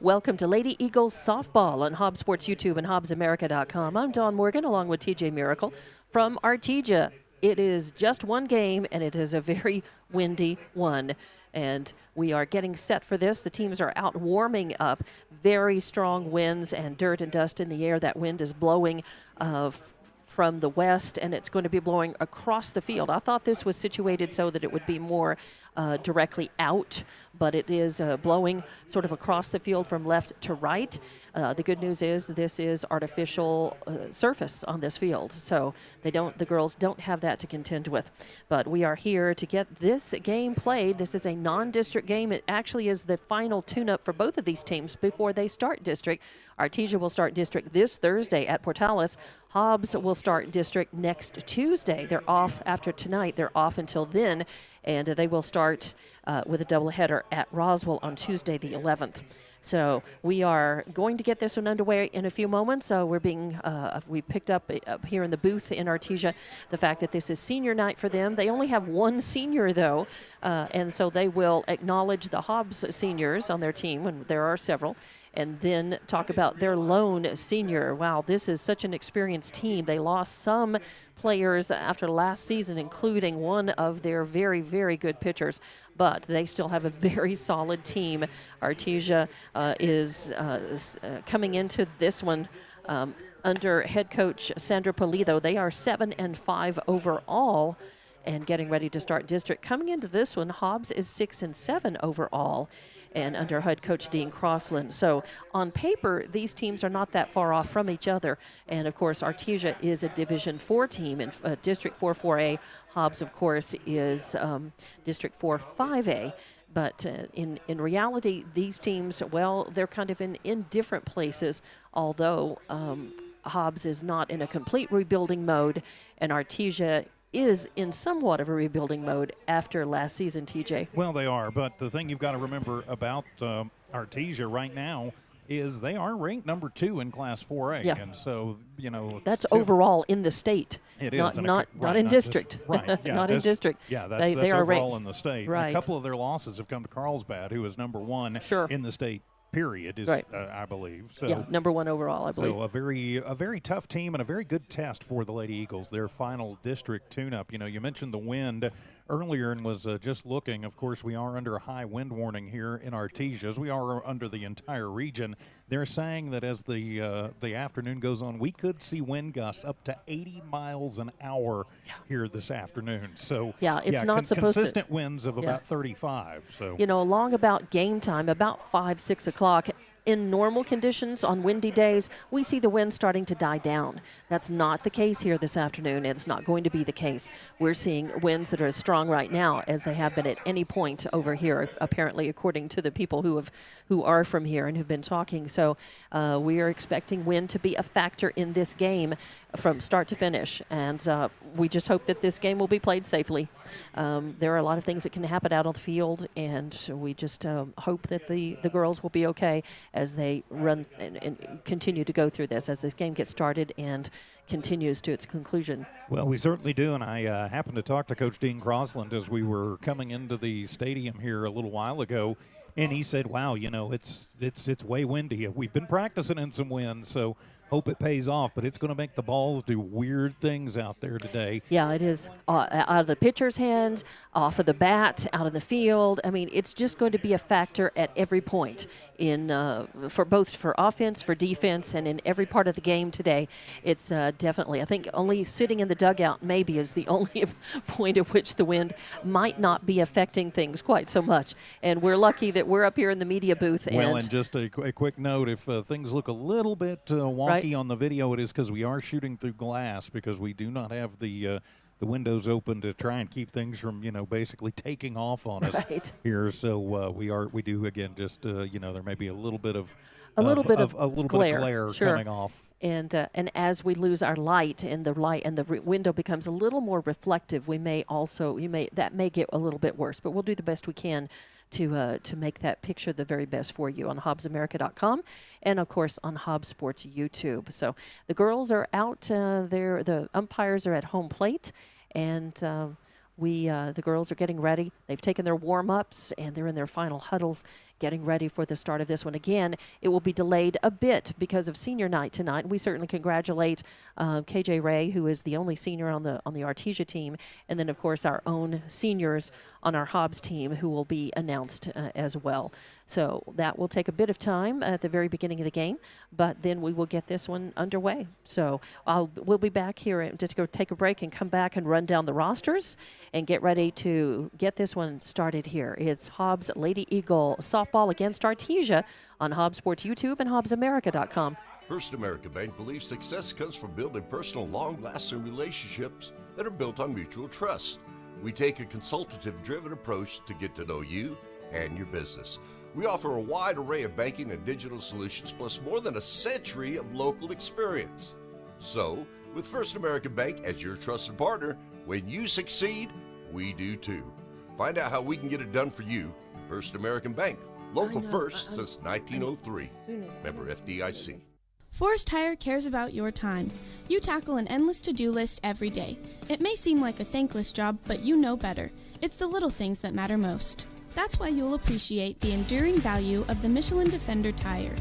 Welcome to Lady Eagles Softball on Hobbs Sports YouTube and HobbsAmerica.com. I'm Dawn Morgan along with TJ Miracle from Artesia. It is just one game, and it is a very windy one. And we are getting set for this. The teams are out warming up. Very strong winds and dirt and dust in the air. That wind is blowing from the west, and it's going to be blowing across the field. I thought this was situated so that it would be more directly out, but it is blowing sort of across the field from left to right. The good news is this is artificial surface on this field, so the girls don't have that to contend with. But we are here to get this game played. This is a non-district game. It actually is the final tune-up for both of these teams before they start district. Artesia will start district this Thursday at Portales. Hobbs will start district next Tuesday. They're off after tonight. They're off until then, and they will start with a doubleheader at Roswell on Tuesday the 11th. So we are going to get this one underway in a few moments. So we picked up here in the booth in Artesia the fact that this is senior night for them. They only have one senior, though, and so they will acknowledge the Hobbs seniors on their team, and there are several, and then talk about their lone senior. Wow, this is such an experienced team. They lost some players after last season, including one of their very, very good pitchers, but they still have a very solid team. Artesia is coming into this one under head coach Sandra Pulido. They are 7-5 overall and getting ready to start district. Coming into this one, Hobbs is 6-7 overall, and under head coach Dean Crossland. So on paper, these teams are not that far off from each other. And of course, Artesia is a Division 4 team in District 4 4A. Hobbs, of course, is District 4 5A. But in reality, these teams, well, they're kind of in different places, although Hobbs is not in a complete rebuilding mode, and Artesia is in somewhat of a rebuilding mode after last season, TJ. Well, they are, but the thing you've got to remember about Artesia right now is they are ranked number 2 in Class 4A. Yeah. And so, that's overall in the state. It not, is. Not in district. Right. Yeah, not in district. Yeah, that's they are overall ranked in the state. Right. And a couple of their losses have come to Carlsbad, who is number 1 in the state. Period, right. I believe. So, yeah, number 1 overall, I believe. So a very tough team and a very good test for the Lady Eagles, their final district tune-up. You mentioned the wind earlier and was just looking. Of course, we are under a high wind warning here in Artesia, as we are under the entire region. They're saying that as the afternoon goes on, we could see wind gusts up to 80 miles an hour here this afternoon. So it's not supposed to. Consistent winds of about 35. So along about game time, about 5, 6 o'clock. In normal conditions on windy days, we see the wind starting to die down. That's not the case here this afternoon. It's not going to be the case. We're seeing winds that are as strong right now as they have been at any point over here, apparently, according to the people who are from here and who've been talking. So we are expecting wind to be a factor in this game from start to finish. And we just hope that this game will be played safely. There are a lot of things that can happen out on the field, and we just hope that the girls will be okay as they run and continue to go through this, as this game gets started and continues to its conclusion. Well, we certainly do, and I happened to talk to Coach Dean Crossland as we were coming into the stadium here a little while ago, and he said, wow, it's way windy. We've been practicing in some wind, so hope it pays off, but it's going to make the balls do weird things out there today. Yeah, it is. Out of the pitcher's hands, off of the bat, out of the field. I mean, it's just going to be a factor at every point for both for offense, for defense, and in every part of the game today. It's definitely, I think only sitting in the dugout maybe is the only point at which the wind might not be affecting things quite so much. And we're lucky that we're up here in the media booth. Well, and just a quick note, if things look a little bit wonky on the video, it is because we are shooting through glass, because we do not have the windows open to try and keep things from basically taking off on us here. So we do again just there may be a little bit of glare coming off. And as we lose our light and the window becomes a little more reflective, that may get a little bit worse. But we'll do the best we can to make that picture the very best for you on HobbsAmerica.com and, of course, on Hobbs Sports YouTube. So the girls are out there. The umpires are at home plate, and the girls are getting ready. They've taken their warm-ups, and they're in their final huddles, getting ready for the start of this one. Again, it will be delayed a bit because of senior night tonight. We certainly congratulate KJ Ray, who is the only senior on the Artesia team, and then, of course, our own seniors on our Hobbs team who will be announced as well. So that will take a bit of time at the very beginning of the game, but then we will get this one underway. So we'll be back here just to go take a break and come back and run down the rosters and get ready to get this one started here. It's Hobbs Lady Eagle softball against Artesia on Hobbs Sports YouTube and HobbsAmerica.com. First American Bank believes success comes from building personal, long-lasting relationships that are built on mutual trust. We take a consultative-driven approach to get to know you and your business. We offer a wide array of banking and digital solutions, plus more than a century of local experience. So, with First American Bank as your trusted partner, when you succeed, we do too. Find out how we can get it done for you. First American Bank, local first since 1903. Member FDIC. Forest Tire cares about your time. You tackle an endless to-do list every day. It may seem like a thankless job, but you know better. It's the little things that matter most. That's why you'll appreciate the enduring value of the Michelin Defender tire.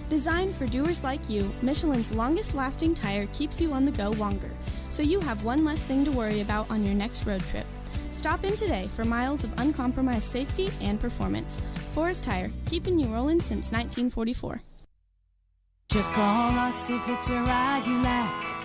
Designed for doers like you, Michelin's longest-lasting tire keeps you on the go longer, so you have one less thing to worry about on your next road trip. Stop in today for miles of uncompromised safety and performance. Forest Tire, keeping you rolling since 1944. Just call us if it's a ride you like.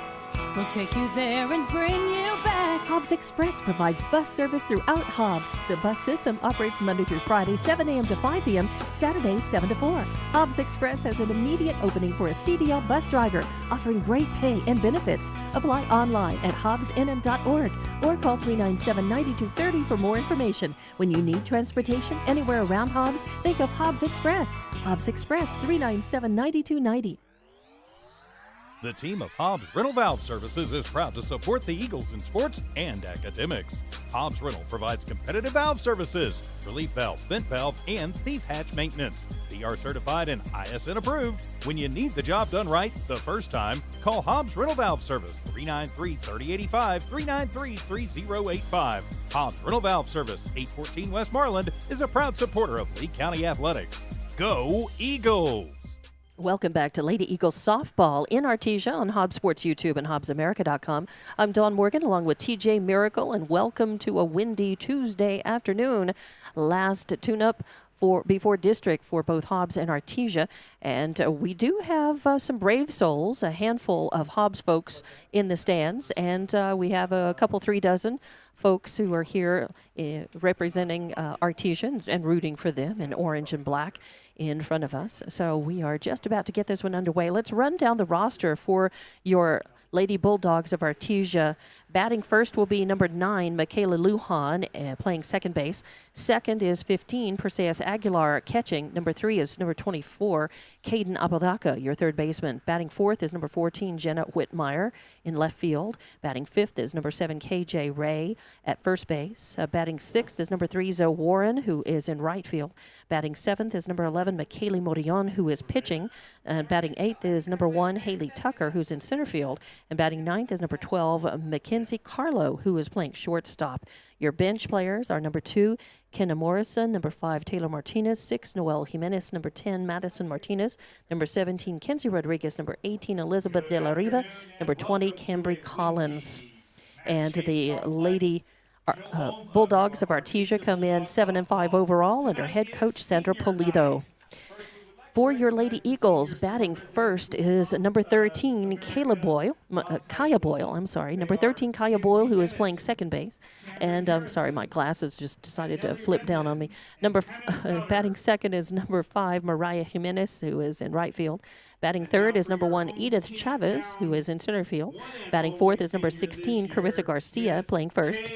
We'll take you there and bring you back. Hobbs Express provides bus service throughout Hobbs. The bus system operates Monday through Friday, 7 a.m. to 5 p.m., Saturdays, 7 to 4. Hobbs Express has an immediate opening for a CDL bus driver, offering great pay and benefits. Apply online at hobbsnm.org or call 397-9230 for more information. When you need transportation anywhere around Hobbs, think of Hobbs Express. Hobbs Express, 397-9290. The team of Hobbs Rental Valve Services is proud to support the Eagles in sports and academics. Hobbs Rental provides competitive valve services, relief valve, vent valve, and thief hatch maintenance. PR certified and ISN approved. When you need the job done right the first time, call Hobbs Rental Valve Service 393-3085, 393-3085. Hobbs Rental Valve Service, 814 West Marland, is a proud supporter of Lee County Athletics. Go Eagles! Welcome back to Lady Eagles softball in Artesia on Hobbs Sports YouTube and HobbsAmerica.com. I'm Dawn Morgan along with TJ Miracle, and welcome to a windy Tuesday afternoon. Last tune-up before district for both Hobbs and Artesia, and we do have some brave souls, a handful of Hobbs folks in the stands, and we have a couple 3 dozen folks who are here representing Artesia and rooting for them in orange and black in front of us. So we are just about to get this one underway. Let's run down the roster for your Lady Bulldogs of Artesia. Batting first will be number 9, Michaela Lujan, playing second base. Second is 15, Perseus Aguilar, catching. Number 3 is number 24, Caden Apodaca, your third baseman. Batting fourth is number 14, Jenna Whitmire in left field. Batting fifth is number 7, KJ Ray at first base. Batting sixth is number 3, Zoe Warren, who is in right field. Batting seventh is number 11, McKaylee Morillon, who is pitching. Batting eighth is number 1, Haley Tucker, who's in center field. And batting ninth is number 12, Mackenzie Carlo, who is playing shortstop. Your bench players are number 2, Kenna Morrison, number 5, Taylor Martinez, 6, Noel Jimenez, number 10, Madison Martinez, number 17, Kenzie Rodriguez, number 18, Elizabeth De La Riva, number 20, Cambry Collins. And the Lady Bulldogs of Artesia come in 7-5 overall under head coach Sandra Pulido. For your Lady Eagles, batting first is number 13, Kaya Boyle. Number 13, Kaya Boyle, who is playing second base. And I'm sorry, my glasses just decided to flip down on me. Batting second is number 5, Mariah Jimenez, who is in right field. Batting third is number 1, Edith Chavez, who is in center field. Batting fourth is number 16, Carissa Garcia, playing first.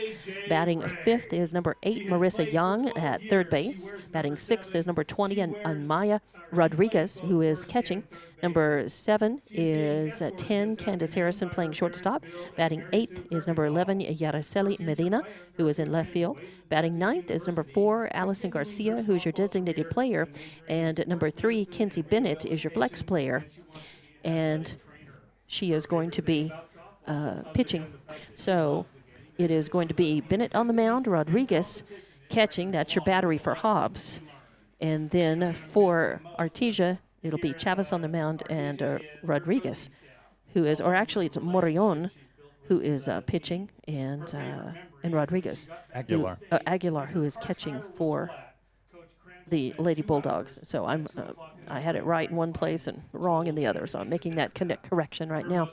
Batting fifth is number 8, Marissa Young at third base. Batting sixth is number 20, Anmaya Rodriguez, who is catching. Number 7 is 10, Candace Harrison, playing shortstop. Batting 8th is number 11, Yaraceli Medina, who is in left field. Batting 9th is number 4, Allison Garcia, who is your designated player. And number 3, Kinsey Bennett, is your flex player. And she is going to be pitching. So it is going to be Bennett on the mound, Rodriguez catching. That's your battery for Hobbs. And then for Artesia, it'll be Chavez on the mound and Rodriguez, who is, or actually it's Morillon, who is pitching, and Rodriguez. Aguilar, who is catching for the Lady Bulldogs. So I had it right in one place and wrong in the other, so I'm making that correction right now.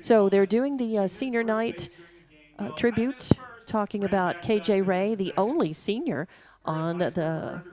So they're doing the senior night tribute, talking about KJ Ray, the only senior on the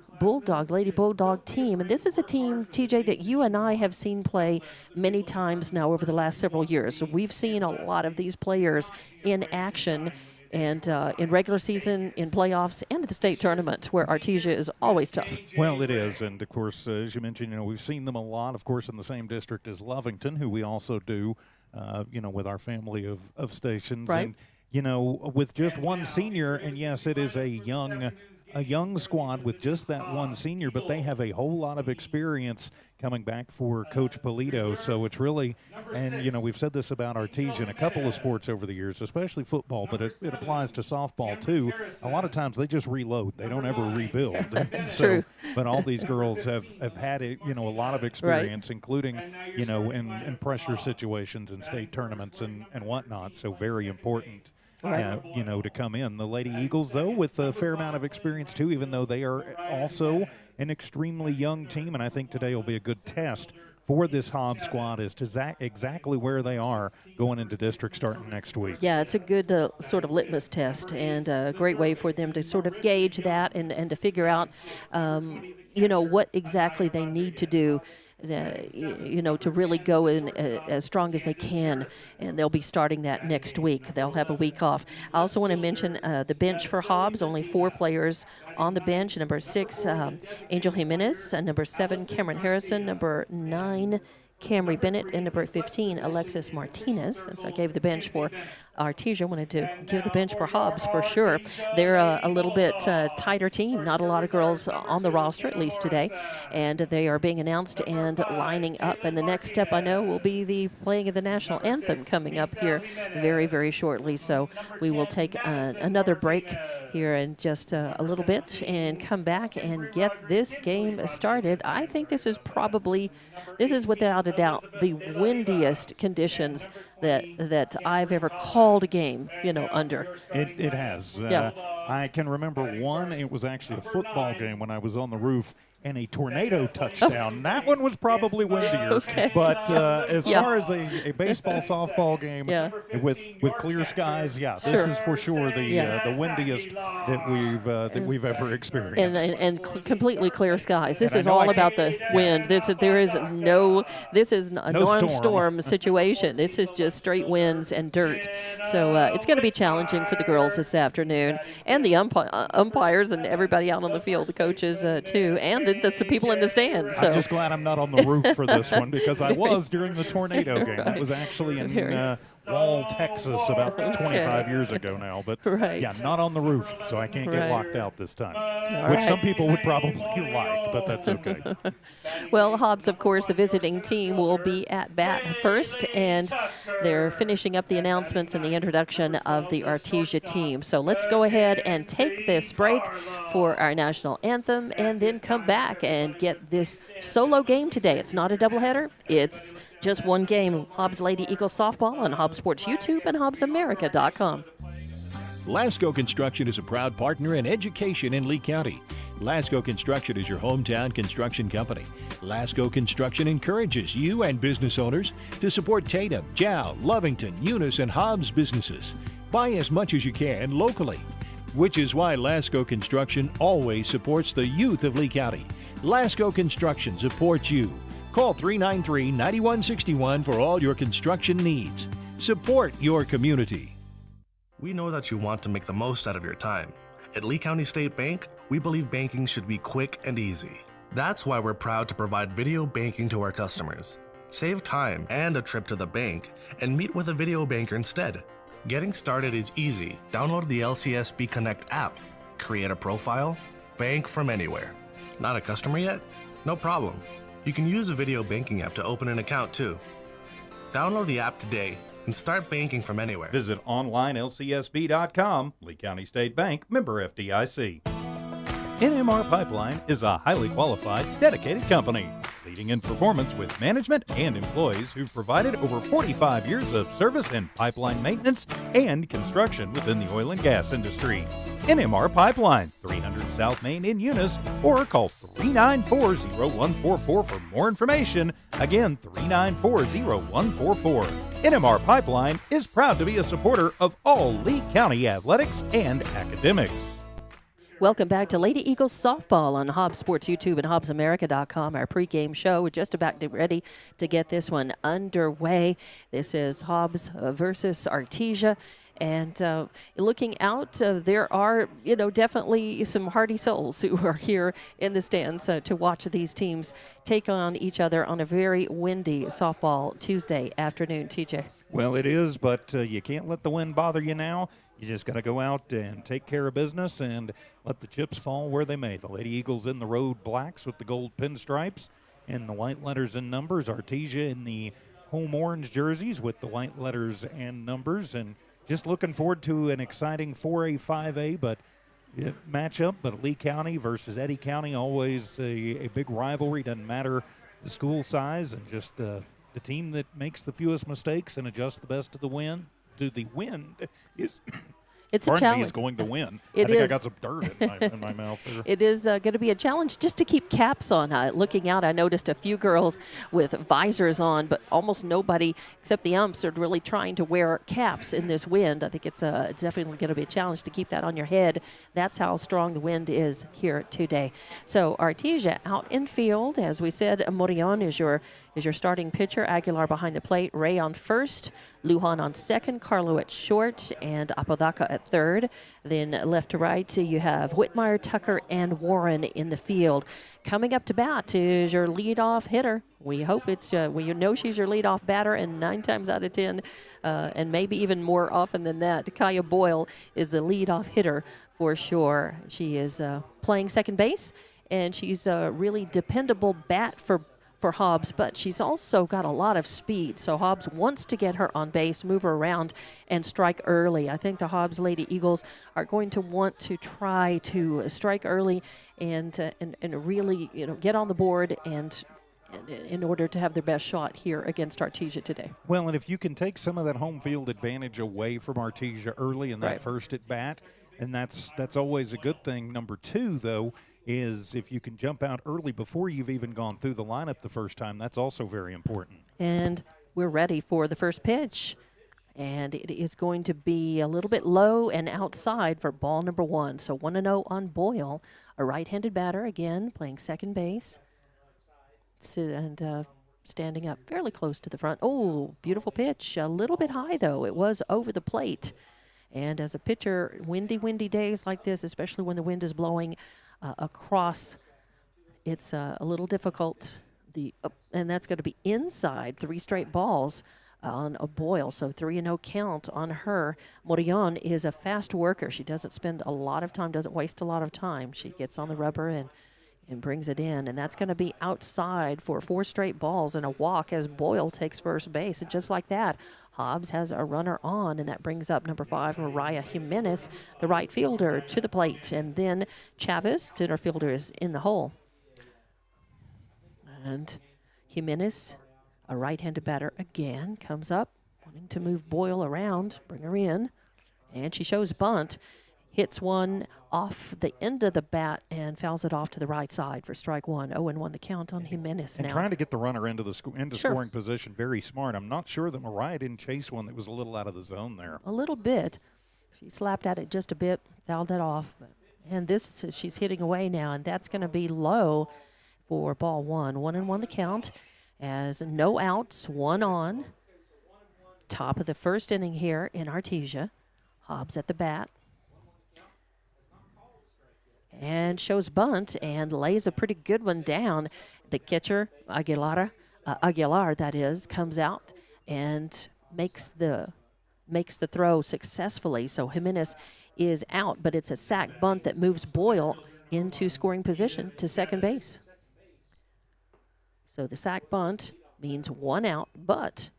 Lady Bulldog team. And this is a team, TJ, that you and I have seen play many times now over the last several years. So we've seen a lot of these players in action, and in regular season, in playoffs, and at the state tournament, where Artesia is always tough. Well, it is, and of course, as you mentioned, we've seen them a lot, of course, in the same district as Lovington, who we also do, with our family of stations. Right. And, with just one senior, and yes, it is a young squad with just that one senior, but they have a whole lot of experience coming back for Coach Polito. So it's really, and we've said this about Artesia in a couple of sports over the years, especially football, but it applies to softball too. A lot of times they just reload; they don't ever rebuild. That's true. But all these girls have had a lot of experience, right, including in pressure situations and state tournaments and whatnot. So very important. Right. To come in. The Lady Eagles, though, with a fair amount of experience, too, even though they are also an extremely young team. And I think today will be a good test for this Hobbs squad as to exactly where they are going into district starting next week. Yeah, it's a good sort of litmus test, and a great way for them to sort of gauge that and to figure out, what exactly they need to do to really go in as strong as they can, and they'll be starting that next week. They'll have a week off. I also want to mention the bench for Hobbs, only 4 players on the bench. Number 6, Angel Jimenez, number 7, Cameron Harrison, number 9, Camry Bennett, and number 15, Alexis Martinez. And so I gave the bench for Artesia. Wanted to give the bench for Hobbs for sure. They're a little bit tighter team. Not a lot of girls on the roster, at least today. And they are being announced and lining up. And the next step, I know, will be the playing of the national anthem coming up here very, very shortly. So we will take another break here in just a little bit and come back and get this game started. I think this is without a doubt the windiest conditions that I've ever called a game, under. It has. Yeah. I can remember one. It was actually a football game when I was on the roof, and a tornado touchdown. That one was probably windier. Okay. But as far as a baseball, softball game with clear skies, this is for sure the windiest that we've ever experienced. And completely clear skies. This is all about the wind. This is a non-storm situation. This is just straight winds and dirt. So it's going to be challenging for the girls this afternoon, and the umpires and everybody out on the field, the coaches too, and that's the people in the stands. So. I'm just glad I'm not on the roof for this one, because I was during the tornado game. That was actually in Wall, Texas, about 25 years ago now. But, not on the roof, so I can't get locked out this time, which some people would probably like, but that's okay. Well, Hobbs, of course, the visiting team will be at bat first, and they're finishing up the announcements and the introduction of the Artesia team. So let's go ahead and take this break for our national anthem and then come back and get this solo game today. It's not a doubleheader. It's just one game. Hobbs Lady Eagles softball on Hobbs Sports YouTube and HobbsAmerica.com. Lasco Construction is a proud partner in education in Lee County. Lasco Construction is your hometown construction company. Lasco Construction encourages you and business owners to support Tatum, Jow, Lovington, Eunice, and Hobbs businesses. Buy as much as you can locally, which is why Lasco Construction always supports the youth of Lee County. Lasco Construction supports you. Call 393-9161 for all your construction needs. Support your community. We know that you want to make the most out of your time. At Lee County State Bank, we believe banking should be quick and easy. That's why we're proud to provide video banking to our customers. Save time and a trip to the bank and meet with a video banker instead. Getting started is easy. Download the LCSB Connect app, create a profile, bank from anywhere. Not a customer yet? No problem. You can use a video banking app to open an account too. Download the app today and start banking from anywhere. Visit online lcsb.com. Lee County State Bank, member FDIC. NMR Pipeline is a highly qualified, dedicated company, leading in performance with management and employees who've provided over 45 years of service in pipeline maintenance and construction within the oil and gas industry. NMR Pipeline, 300 South Main in Eunice, or call 394-0144 for more information. Again, 394-0144. NMR Pipeline is proud to be a supporter of all Lee County athletics and academics. Welcome back to Lady Eagles softball on Hobbs Sports YouTube and HobbsAmerica.com. Our pregame show. We're just about ready to get this one underway. This is Hobbs versus Artesia. And looking out, there are, definitely some hardy souls who are here in the stands to watch these teams take on each other on a very windy softball Tuesday afternoon. TJ. Well, it is, but you can't let the wind bother you now. You just got to go out and take care of business and let the chips fall where they may. The Lady Eagles in the road blacks with the gold pinstripes and the white letters and numbers. Artesia in the home orange jerseys with the white letters and numbers. And just looking forward to an exciting 4A, 5A, matchup. But Lee County versus Eddy County, always a big rivalry. Doesn't matter the school size, and just the team that makes the fewest mistakes and adjusts the best to the wind is it's a challenge. Is going to win. I got some dirt in my mouth there. It is going to be a challenge just to keep caps on. Looking out, I noticed a few girls with visors on, but almost nobody except the umps are really trying to wear caps in this wind. I think it's definitely going to be a challenge to keep that on your head. That's how strong the wind is here today. So Artesia out in field. As we said, Morion is your starting pitcher. Aguilar behind the plate. Ray on first. Lujan on second. Carlo at short. And Apodaca at third. Then left to right, you have Whitmire, Tucker, and Warren in the field. Coming up to bat is your leadoff hitter. We hope she's your leadoff batter, and 9 times out of 10, and maybe even more often than that, Kaya Boyle is the leadoff hitter for sure. She is playing second base, and she's a really dependable bat for Hobbs, but she's also got a lot of speed. So Hobbs wants to get her on base, move her around, and strike early. I think the Hobbs Lady Eagles are going to want to try to strike early and really get on the board and in order to have their best shot here against Artesia today. Well, and if you can take some of that home field advantage away from Artesia early in that first at bat, and that's always a good thing. Number 2, though, is if you can jump out early before you've even gone through the lineup the first time. That's also very important. And we're ready for the first pitch. And it is going to be a little bit low and outside for ball number 1. So 1-0 on Boyle, a right-handed batter, again, playing second base. And standing up fairly close to the front. Oh, beautiful pitch. A little bit high, though. It was over the plate. And as a pitcher, windy days like this, especially when the wind is blowing across, it's a little difficult. And that's going to be inside, 3 straight balls on a Boyle. So 3-0 count on her. Morion is a fast worker. She doesn't spend a lot of time, doesn't waste a lot of time. She gets on the rubber and brings it in. And that's going to be outside for 4 straight balls and a walk as Boyle takes first base. And just like that, Hobbs has a runner on, and that brings up number 5, Mariah Jimenez, the right fielder, to the plate. And then Chavez, center fielder, is in the hole. And Jimenez, a right-handed batter again, comes up, wanting to move Boyle around, bring her in. And she shows bunt. Hits one off the end of the bat and fouls it off to the right side for strike 1. 0-1 the count on Jimenez now. And trying to get the runner into scoring position, very smart. I'm not sure that Mariah didn't chase one that was a little out of the zone there. A little bit. She slapped at it just a bit, fouled that off. And this, she's hitting away now, and that's going to be low for ball 1. 1-1 the count as no outs, 1 on. Top of the first inning here in Artesia. Hobbs at the bat. And shows bunt and lays a pretty good one down. The catcher, Aguilar, that is, comes out and makes the throw successfully. So Jimenez is out, but it's a sac bunt that moves Boyle into scoring position to second base. So the sac bunt means 1 out, but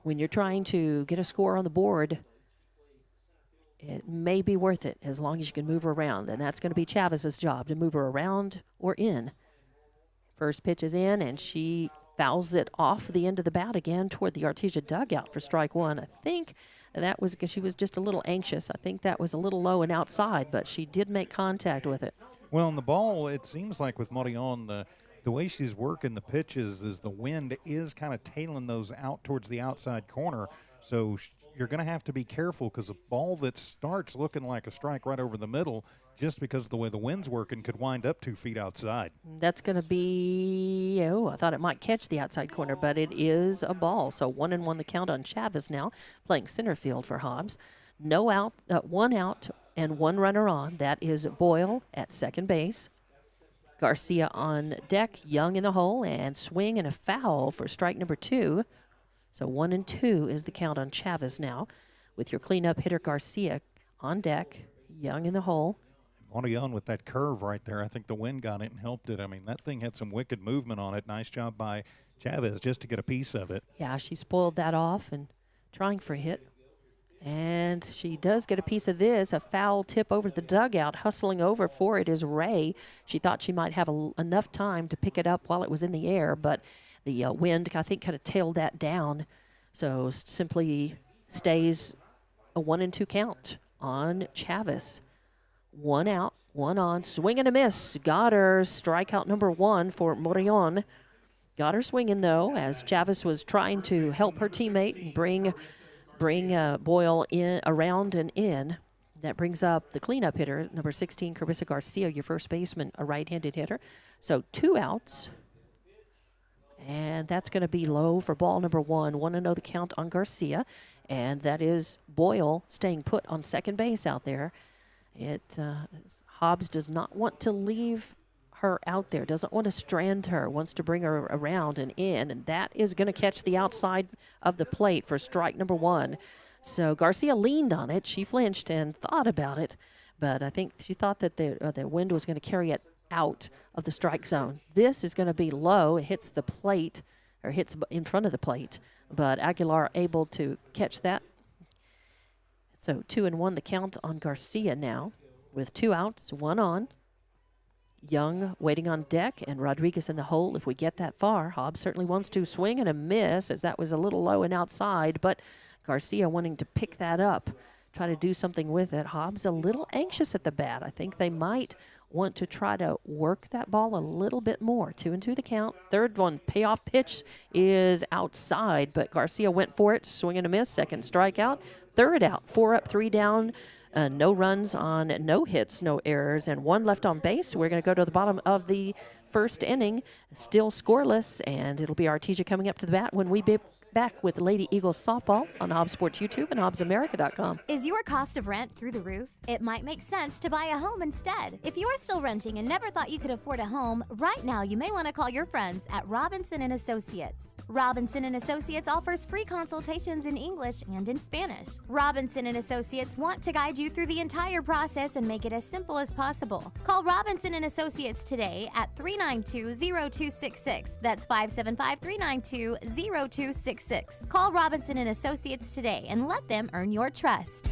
when you're trying to get a score on the board, it may be worth it as long as you can move her around. And that's going to be Chavez's job, to move her around or in. First pitch is in, and she fouls it off the end of the bat again toward the Artesia dugout for strike one. I think that was because she was just a little anxious. I think that was a little low and outside, but she did make contact with it. Well, in the ball, it seems like with Marion, the way she's working the pitches is the wind is kind of tailing those out towards the outside corner. So you're going to have to be careful, because a ball that starts looking like a strike right over the middle, just because of the way the wind's working, could wind up 2 feet outside. That's going to be, I thought it might catch the outside corner, but it is a ball. So 1-1 the count on Chavez now, playing center field for Hobbs. No out, 1 out and 1 runner on. That is Boyle at second base. Garcia on deck, Young in the hole, and swing and a foul for strike number 2. So 1-2 is the count on Chavez now, with your cleanup hitter Garcia on deck, Young in the hole. Marion with that curve right there. I think the wind got it and helped it. I mean, that thing had some wicked movement on it. Nice job by Chavez just to get a piece of it. Yeah, she spoiled that off and trying for a hit. And she does get a piece of this, a foul tip over the dugout. Hustling over for it is Ray. She thought she might have enough time to pick it up while it was in the air, but the wind, I think, kind of tailed that down. So simply stays a 1-2 count on Chavez. 1 out, 1 on, swing and a miss. Got her, strikeout number 1 for Marion. Got her swinging, though, as Chavez was trying to help her teammate and bring Boyle in, around and in. That brings up the cleanup hitter, number 16, Carissa Garcia, your first baseman, a right-handed hitter. So 2 outs. And that's going to be low for ball number 1. 1-0 the count on Garcia. And that is Boyle staying put on second base out there. Hobbs does not want to leave her out there, doesn't want to strand her, wants to bring her around and in, and that is going to catch the outside of the plate for strike number 1. So Garcia leaned on it. She flinched and thought about it, but I think she thought that the wind was going to carry it out of the strike zone. This is going to be low. It hits the plate, or hits in front of the plate, but Aguilar able to catch that. So 2-1 the count on Garcia now, with 2 outs, 1 on. Young waiting on deck, and Rodriguez in the hole if we get that far. Hobbs certainly wants to swing and a miss, as that was a little low and outside, but Garcia wanting to pick that up, try to do something with it. Hobbs a little anxious at the bat. I think they might want to try to work that ball a little bit more. 2-2 the count. Third one, payoff pitch is outside, but Garcia went for it, swing and a miss, second strikeout. Third out, 4 up, 3 down. No runs on no hits, no errors, and 1 left on base. We're going to go to the bottom of the first inning, still scoreless, and it'll be Artesia coming up to the bat when we be back with Lady Eagles softball on Hobbs Sports YouTube and HobbsAmerica.com. Is your cost of rent through the roof? It might make sense to buy a home instead. If you're still renting and never thought you could afford a home, right now you may want to call your friends at Robinson & Associates. Robinson & Associates offers free consultations in English and in Spanish. Robinson & Associates want to guide you through the entire process and make it as simple as possible. Call Robinson & Associates today at 392-0266. That's 575-392-0266. Call Robinson & Associates today and let them earn your trust.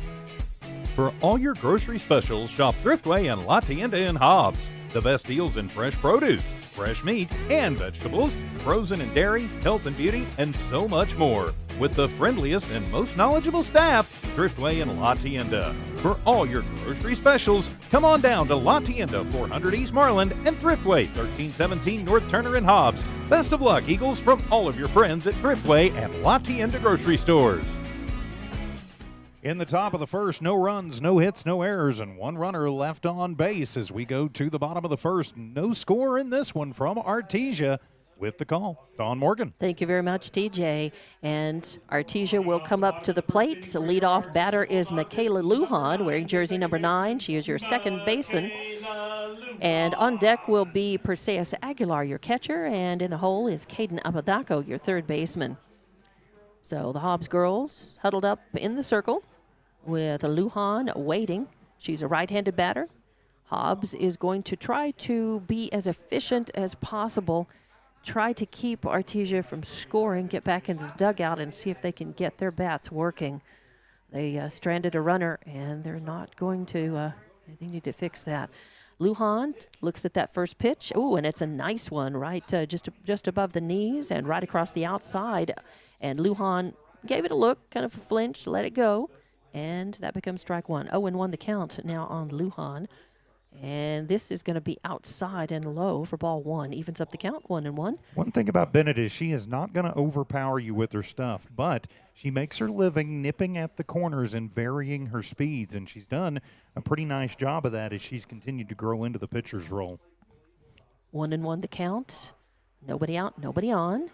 For all your grocery specials, shop Thriftway and La Tienda in Hobbs. The best deals in fresh produce, fresh meat, and vegetables, frozen and dairy, health and beauty, and so much more. With the friendliest and most knowledgeable staff, Thriftway and La Tienda. For all your grocery specials, come on down to La Tienda, 400 East Marland, and Thriftway, 1317 North Turner in Hobbs. Best of luck, Eagles, from all of your friends at Thriftway and La Tienda grocery stores. In the top of the first, no runs, no hits, no errors, and 1 runner left on base as we go to the bottom of the first. No score in this one from Artesia. With the call, Dawn Morgan. Thank you very much, TJ. And Artesia will come up to the plate. So leadoff batter is Michaela Lujan, wearing jersey number 9. She is your second baseman. And on deck will be Perseus Aguilar, your catcher. And in the hole is Caden Apodaco, your third baseman. So the Hobbs girls huddled up in the circle with Lujan waiting. She's a right-handed batter. Hobbs is going to try to be as efficient as possible, try to keep Artesia from scoring, get back into the dugout and see if they can get their bats working. They stranded a runner, and they're not going to. They need to fix that. Lujan looks at that first pitch. Oh, and it's a nice one, right? Just above the knees and right across the outside. And Lujan gave it a look, kind of a flinch, let it go, and that becomes strike one. 0-1 the count now on Lujan. And this is going to be outside and low for ball one. Evens up the count, 1-1. One thing about Bennett is she is not going to overpower you with her stuff, but she makes her living nipping at the corners and varying her speeds, and she's done a pretty nice job of that as she's continued to grow into the pitcher's role. 1-1 the count. Nobody out, nobody on.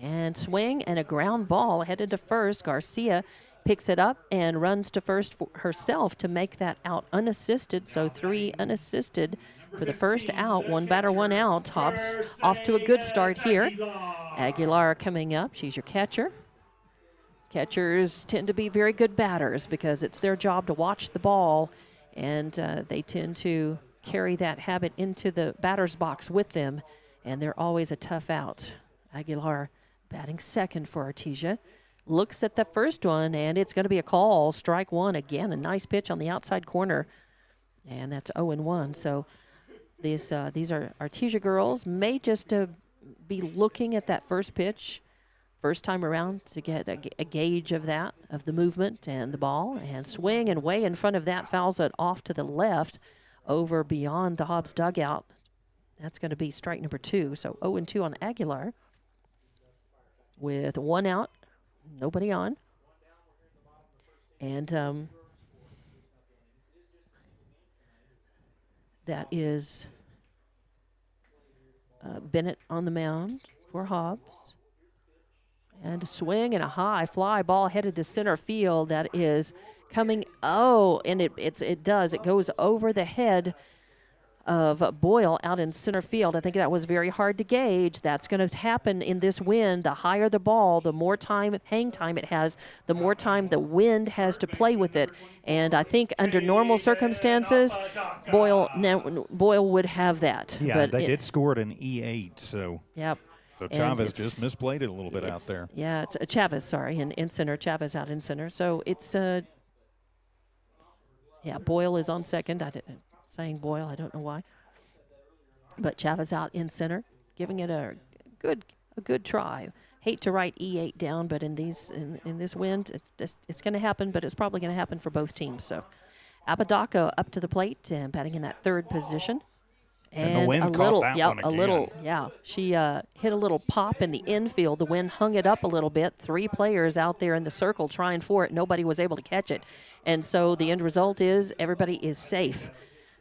And swing and a ground ball headed to first. Garcia picks it up and runs to first for herself to make that out unassisted. So 3 unassisted for the first out. 1 batter, 1 out. Hobbs off to a good start here. Aguilar coming up. She's your catcher. Catchers tend to be very good batters because it's their job to watch the ball, and they tend to carry that habit into the batter's box with them, and they're always a tough out. Aguilar batting second for Artesia. Looks at the first one, and it's going to be a call. Strike one. Again, a nice pitch on the outside corner. And that's 0-1. So these are Artesia girls. May just be looking at that first pitch first time around to get a gauge of that, of the movement and the ball. And swing, and way in front of that, fouls it off to the left over beyond the Hobbs dugout. That's going to be strike number 2. So 0-2 on Aguilar with 1 out. Nobody on. And that is Bennett on the mound for Hobbs. And a swing and a high fly ball headed to center field. That is coming. Oh, and it does. It goes over the head of Boyle out in center field. I think that was very hard to gauge. That's going to happen in this wind. The higher the ball, the more hang time it has, the more time the wind has to play with it. And I think under normal circumstances, Boyle would have that. Yeah, but they did score it in E8, so. Yep. So Chavez just misplayed it a little bit out there. Yeah, it's Chavez, sorry, in center. Chavez out in center. So it's, Boyle is on second. Saying Boyle, I don't know why. But Chavez out in center, giving it a good try. Hate to write E8 down, but in this wind, it's going to happen, but it's probably going to happen for both teams. So Apodaca up to the plate and batting in that third position. And the wind caught that one again. She hit a little pop in the infield. The wind hung it up a little bit. 3 players out there in the circle trying for it. Nobody was able to catch it. And so the end result is everybody is safe.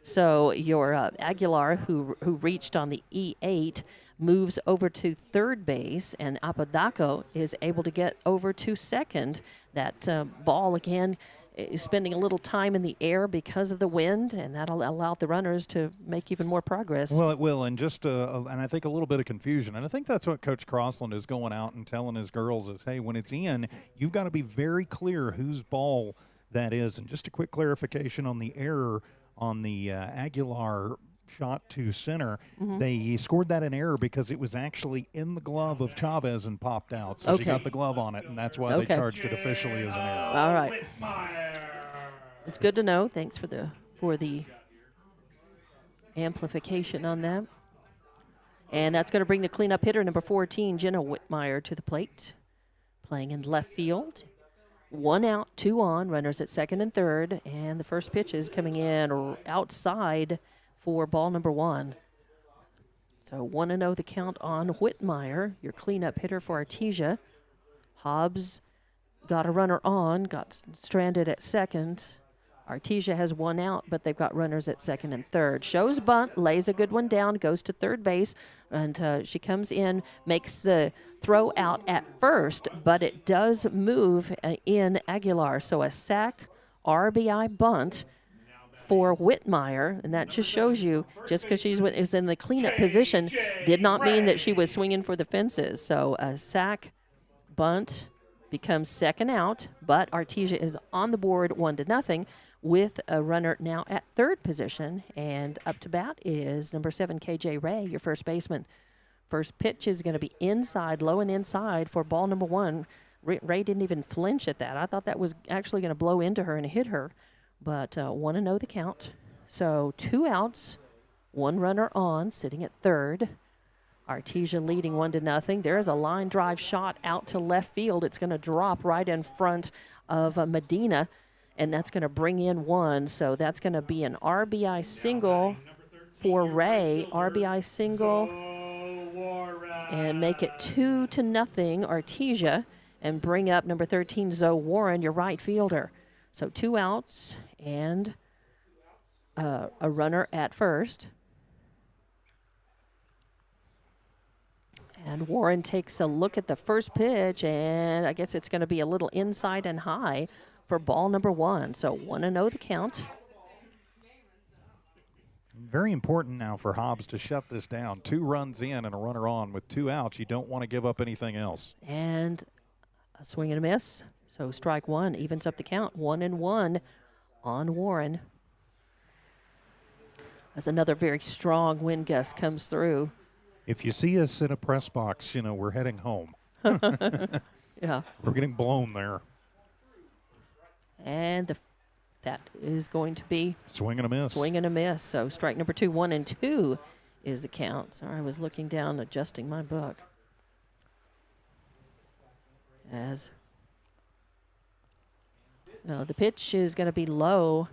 So your Aguilar, who reached on the E8, moves over to third base, and Apodaca is able to get over to second. That ball, again, is spending a little time in the air because of the wind, and that'll allow the runners to make even more progress. Well, it will, and just and I think a little bit of confusion. And I think that's what Coach Crossland is going out and telling his girls is, hey, when it's in, you've got to be very clear whose ball that is. And just a quick clarification on the error on the Aguilar shot to center. Mm-hmm. They scored that in error because it was actually in the glove of Chavez and popped out. So she got the glove on it, and that's why they charged it officially as an error. All right. It's good to know. Thanks for the amplification on that. And that's going to bring the cleanup hitter, number 14, Jenna Whitmire, to the plate. Playing in left field. 1 out, 2 on, runners at second and third, and the first pitch is coming in outside for ball number 1. So 1-0 the count on Whitmire, your cleanup hitter for Artesia. Hobbs got a runner on, got stranded at second. Artesia has 1 out, but they've got runners at second and third. Shows bunt, lays a good one down, goes to third base, and she comes in, makes the throw out at first, but it does move in Aguilar. So a sack RBI bunt for Whitmire, and that just shows you, just because she is in the cleanup position, did not mean that she was swinging for the fences. So a sack bunt becomes second out, but Artesia is on the board 1-0 with a runner now at third position. And up to bat is number 7, KJ Ray, your first baseman. First pitch is going to be inside, low and inside for ball number 1. Ray didn't even flinch at that. I thought that was actually going to blow into her and hit her, but 1-0 the count. So 2 outs, 1 runner on, sitting at third. Artesia leading 1-0. There is a line drive shot out to left field. It's going to drop right in front of Medina, and that's going to bring in 1. So that's going to be an RBI single for Ray. RBI single, and make it 2-0 Artesia, and bring up number 13 Zoe Warren, your right fielder. So 2 outs and a runner at first. And Warren takes a look at the first pitch, and I guess it's going to be a little inside and high for ball number 1. So 1-0 the count. Very important now for Hobbs to shut this down. 2 runs in and a runner on with 2 outs. You don't want to give up anything else. And a swing and a miss. So strike 1 evens up the count. 1-1 on Warren. As another very strong wind gust comes through. If you see us in a press box, we're heading home. Yeah. We're getting blown there. And that is going to be swing and a miss. Swing and a miss. So strike number 2, 1-2 is the count. Sorry, I was looking down, adjusting my book. As the pitch is going to be low,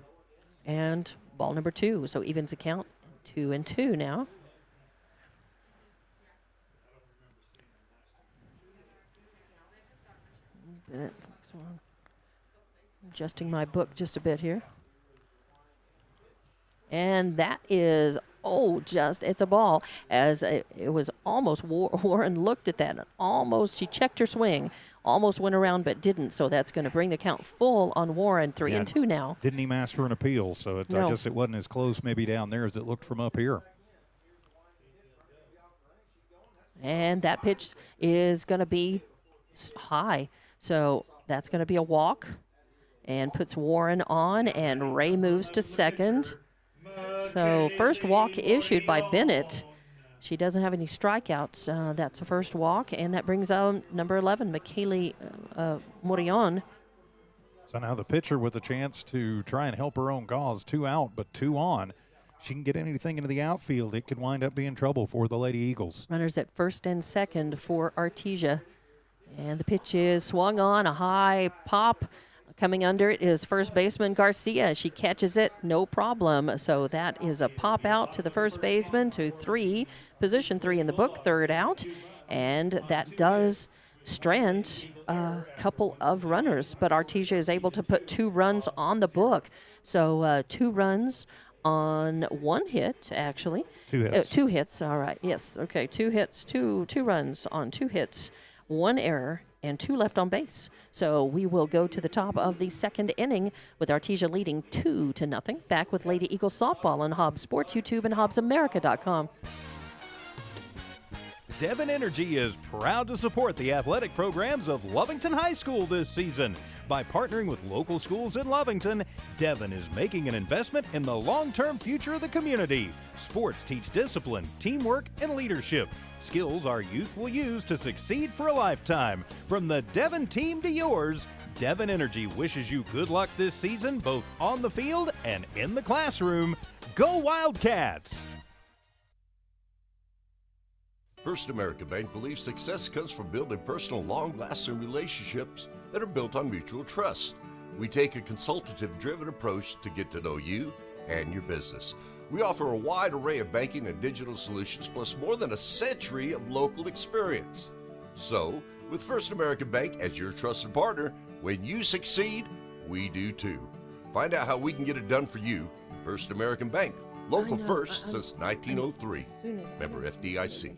and ball number 2. So evens the count. 2-2 now. Adjusting my book just a bit here. And that is, it's a ball. As it was almost, Warren looked at that. And she checked her swing. Almost went around, but didn't. So that's going to bring the count full on Warren. 3-2 now. Didn't even ask for an appeal, so No. I guess it wasn't as close maybe down there as it looked from up here. And that pitch is going to be high. So that's going to be a walk, and puts Warren on, and Ray moves to second. So first walk issued by Bennett. She doesn't have any strikeouts. That's the first walk, and that brings number 11, McKaylee Morion. So now the pitcher with a chance to try and help her own cause. 2 out, but 2 on. She can get anything into the outfield. It could wind up being trouble for the Lady Eagles. Runners at first and second for Artesia. And the pitch is swung on, a high pop. Coming under it is first baseman Garcia. She catches it, no problem. So that is a pop out to the first baseman to 3, position 3 in the book, 3rd out. And that does strand a couple of runners, but Artesia is able to put 2 runs on the book. So 2 runs on 1 hit, actually. 2 hits. 2 hits, all right, yes, okay, 2 hits, two runs on 2 hits. 1 error, and 2 left on base. So we will go to the top of the 2nd inning with Artesia leading 2-0. Back with Lady Eagles softball on Hobbs Sports YouTube and HobbsAmerica.com. Devon Energy is proud to support the athletic programs of Lovington High School this season. By partnering with local schools in Lovington, Devon is making an investment in the long-term future of the community. Sports teach discipline, teamwork, and leadership. Skills our youth will use to succeed for a lifetime. From the Devon team to yours, Devon Energy wishes you good luck this season, both on the field and in the classroom. Go Wildcats! First American Bank believes success comes from building personal, long-lasting relationships that are built on mutual trust. We take a consultative-driven approach to get to know you and your business. We offer a wide array of banking and digital solutions, plus more than a century of local experience. So, with First American Bank as your trusted partner, when you succeed, we do too. Find out how we can get it done for you. First American Bank, local first since 1903. Member FDIC.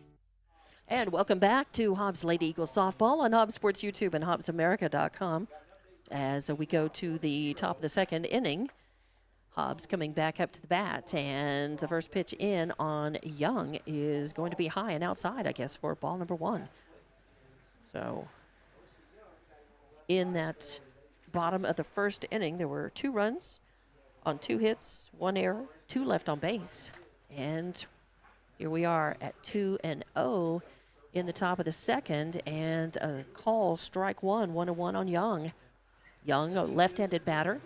And welcome back to Hobbs Lady Eagles softball on Hobbs Sports YouTube and HobbsAmerica.com. As we go to the top of the 2nd inning, Hobbs coming back up to the bat, and the first pitch in on Young is going to be high and outside, I guess, for ball number 1. So in that bottom of the 1st inning, there were 2 runs on 2 hits, 1 error, 2 left on base. And here we are at 2-0 in the top of the second, and a call, strike one, 1-1 on Young. Young, a left-handed batter.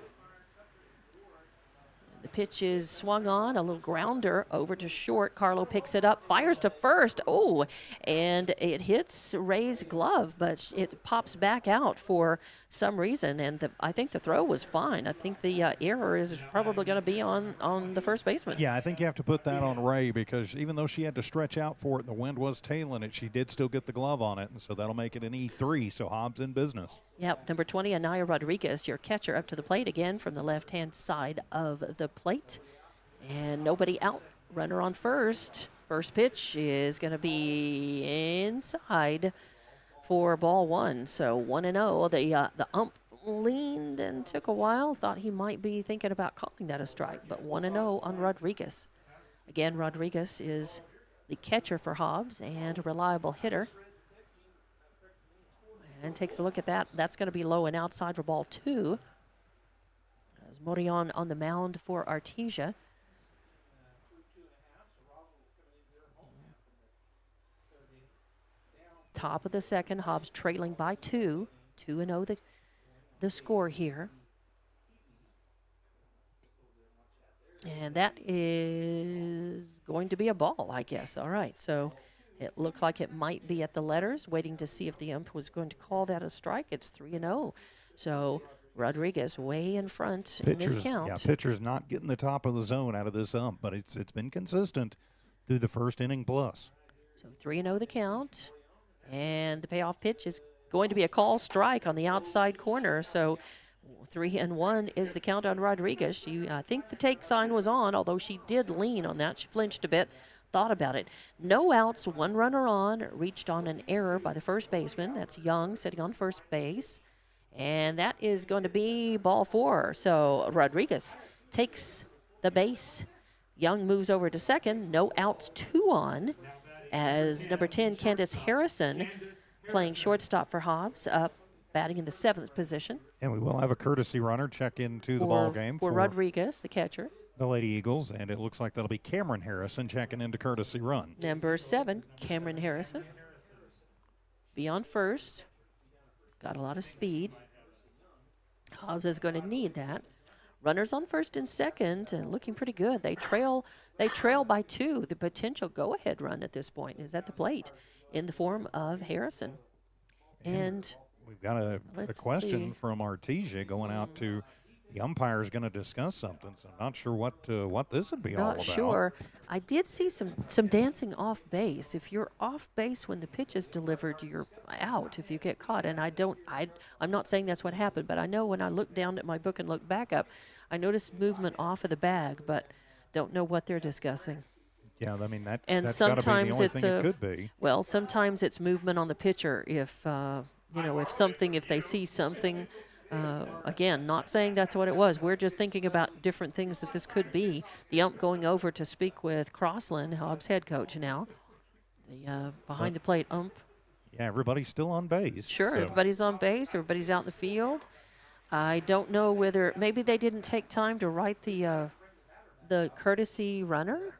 The pitch is swung on, a little grounder over to short. Carlo picks it up, fires to first. Oh, and it hits Ray's glove, but it pops back out for some reason. And I think the throw was fine. I think the error is probably going to be on the first baseman. Yeah, I think you have to put that on Ray, because even though she had to stretch out for it, the wind was tailing it, she did still get the glove on it, and so that'll make it an E3, so Hobbs in business. Yep, number 20, Anaya Rodriguez, your catcher, up to the plate again from the left-hand side of the plate. And nobody out, runner on first. First pitch is going to be inside for ball one. So 1-0. The ump leaned and took a while, thought he might be thinking about calling that a strike, but 1-0 on Rodriguez. Again, Rodriguez is the catcher for Hobbs and a reliable hitter. And takes a look at that. That's going to be low and outside for ball two. As Morion on the mound for Artesia. Top of the second, Hobbs trailing by 2. 2-0 the score here. And that is going to be a ball, I guess. All right, so it looked like it might be at the letters, waiting to see if the ump was going to call that a strike. It's 3-0. So Rodriguez way in front in this count. Yeah, pitcher's not getting the top of the zone out of this ump, but it's been consistent through the first inning plus. So 3-0 the count. And the payoff pitch is going to be a call strike on the outside corner. So 3-1 is the count on Rodriguez. I think the take sign was on, although she did lean on that. She flinched a bit. Thought about it. No outs, one runner on, reached on an error by the first baseman. That's Young sitting on first base. And that is going to be ball 4. So Rodriguez takes the base. Young moves over to second. No outs, 2 on. As number 10, Candace Harrison, playing shortstop for Hobbs, up batting in the 7th position. And we will have a courtesy runner check into the ball game for Rodriguez, the catcher. The Lady Eagles, and it looks like that'll be Cameron Harrison checking into courtesy run. Number 7, Cameron Harrison. Be on first. Got a lot of speed. Hobbs is going to need that. Runners on first and second, and looking pretty good. They trail by 2. The potential go-ahead run at this point is at the plate in the form of Harrison. And we've got a question from Artesia going out to the umpire is going to discuss something, so I'm not sure what this would be all about. Not sure. I did see some dancing off base. If you're off base when the pitch is delivered, you're out if you get caught. And I'm not saying that's what happened, but I know when I looked down at my book and looked back up, I noticed movement off of the bag, but don't know what they're discussing. Yeah, I mean that's sometimes gotta be the only thing it could be. Well, sometimes it's movement on the pitcher. If if they see something. Again, not saying that's what it was. We're just thinking about different things that this could be. The ump going over to speak with Crossland, Hobbs head coach now. The behind the plate ump. Yeah, everybody's still on base. Sure, so. Everybody's on base. Everybody's out in the field. I don't know whether maybe they didn't take time to write the courtesy runner.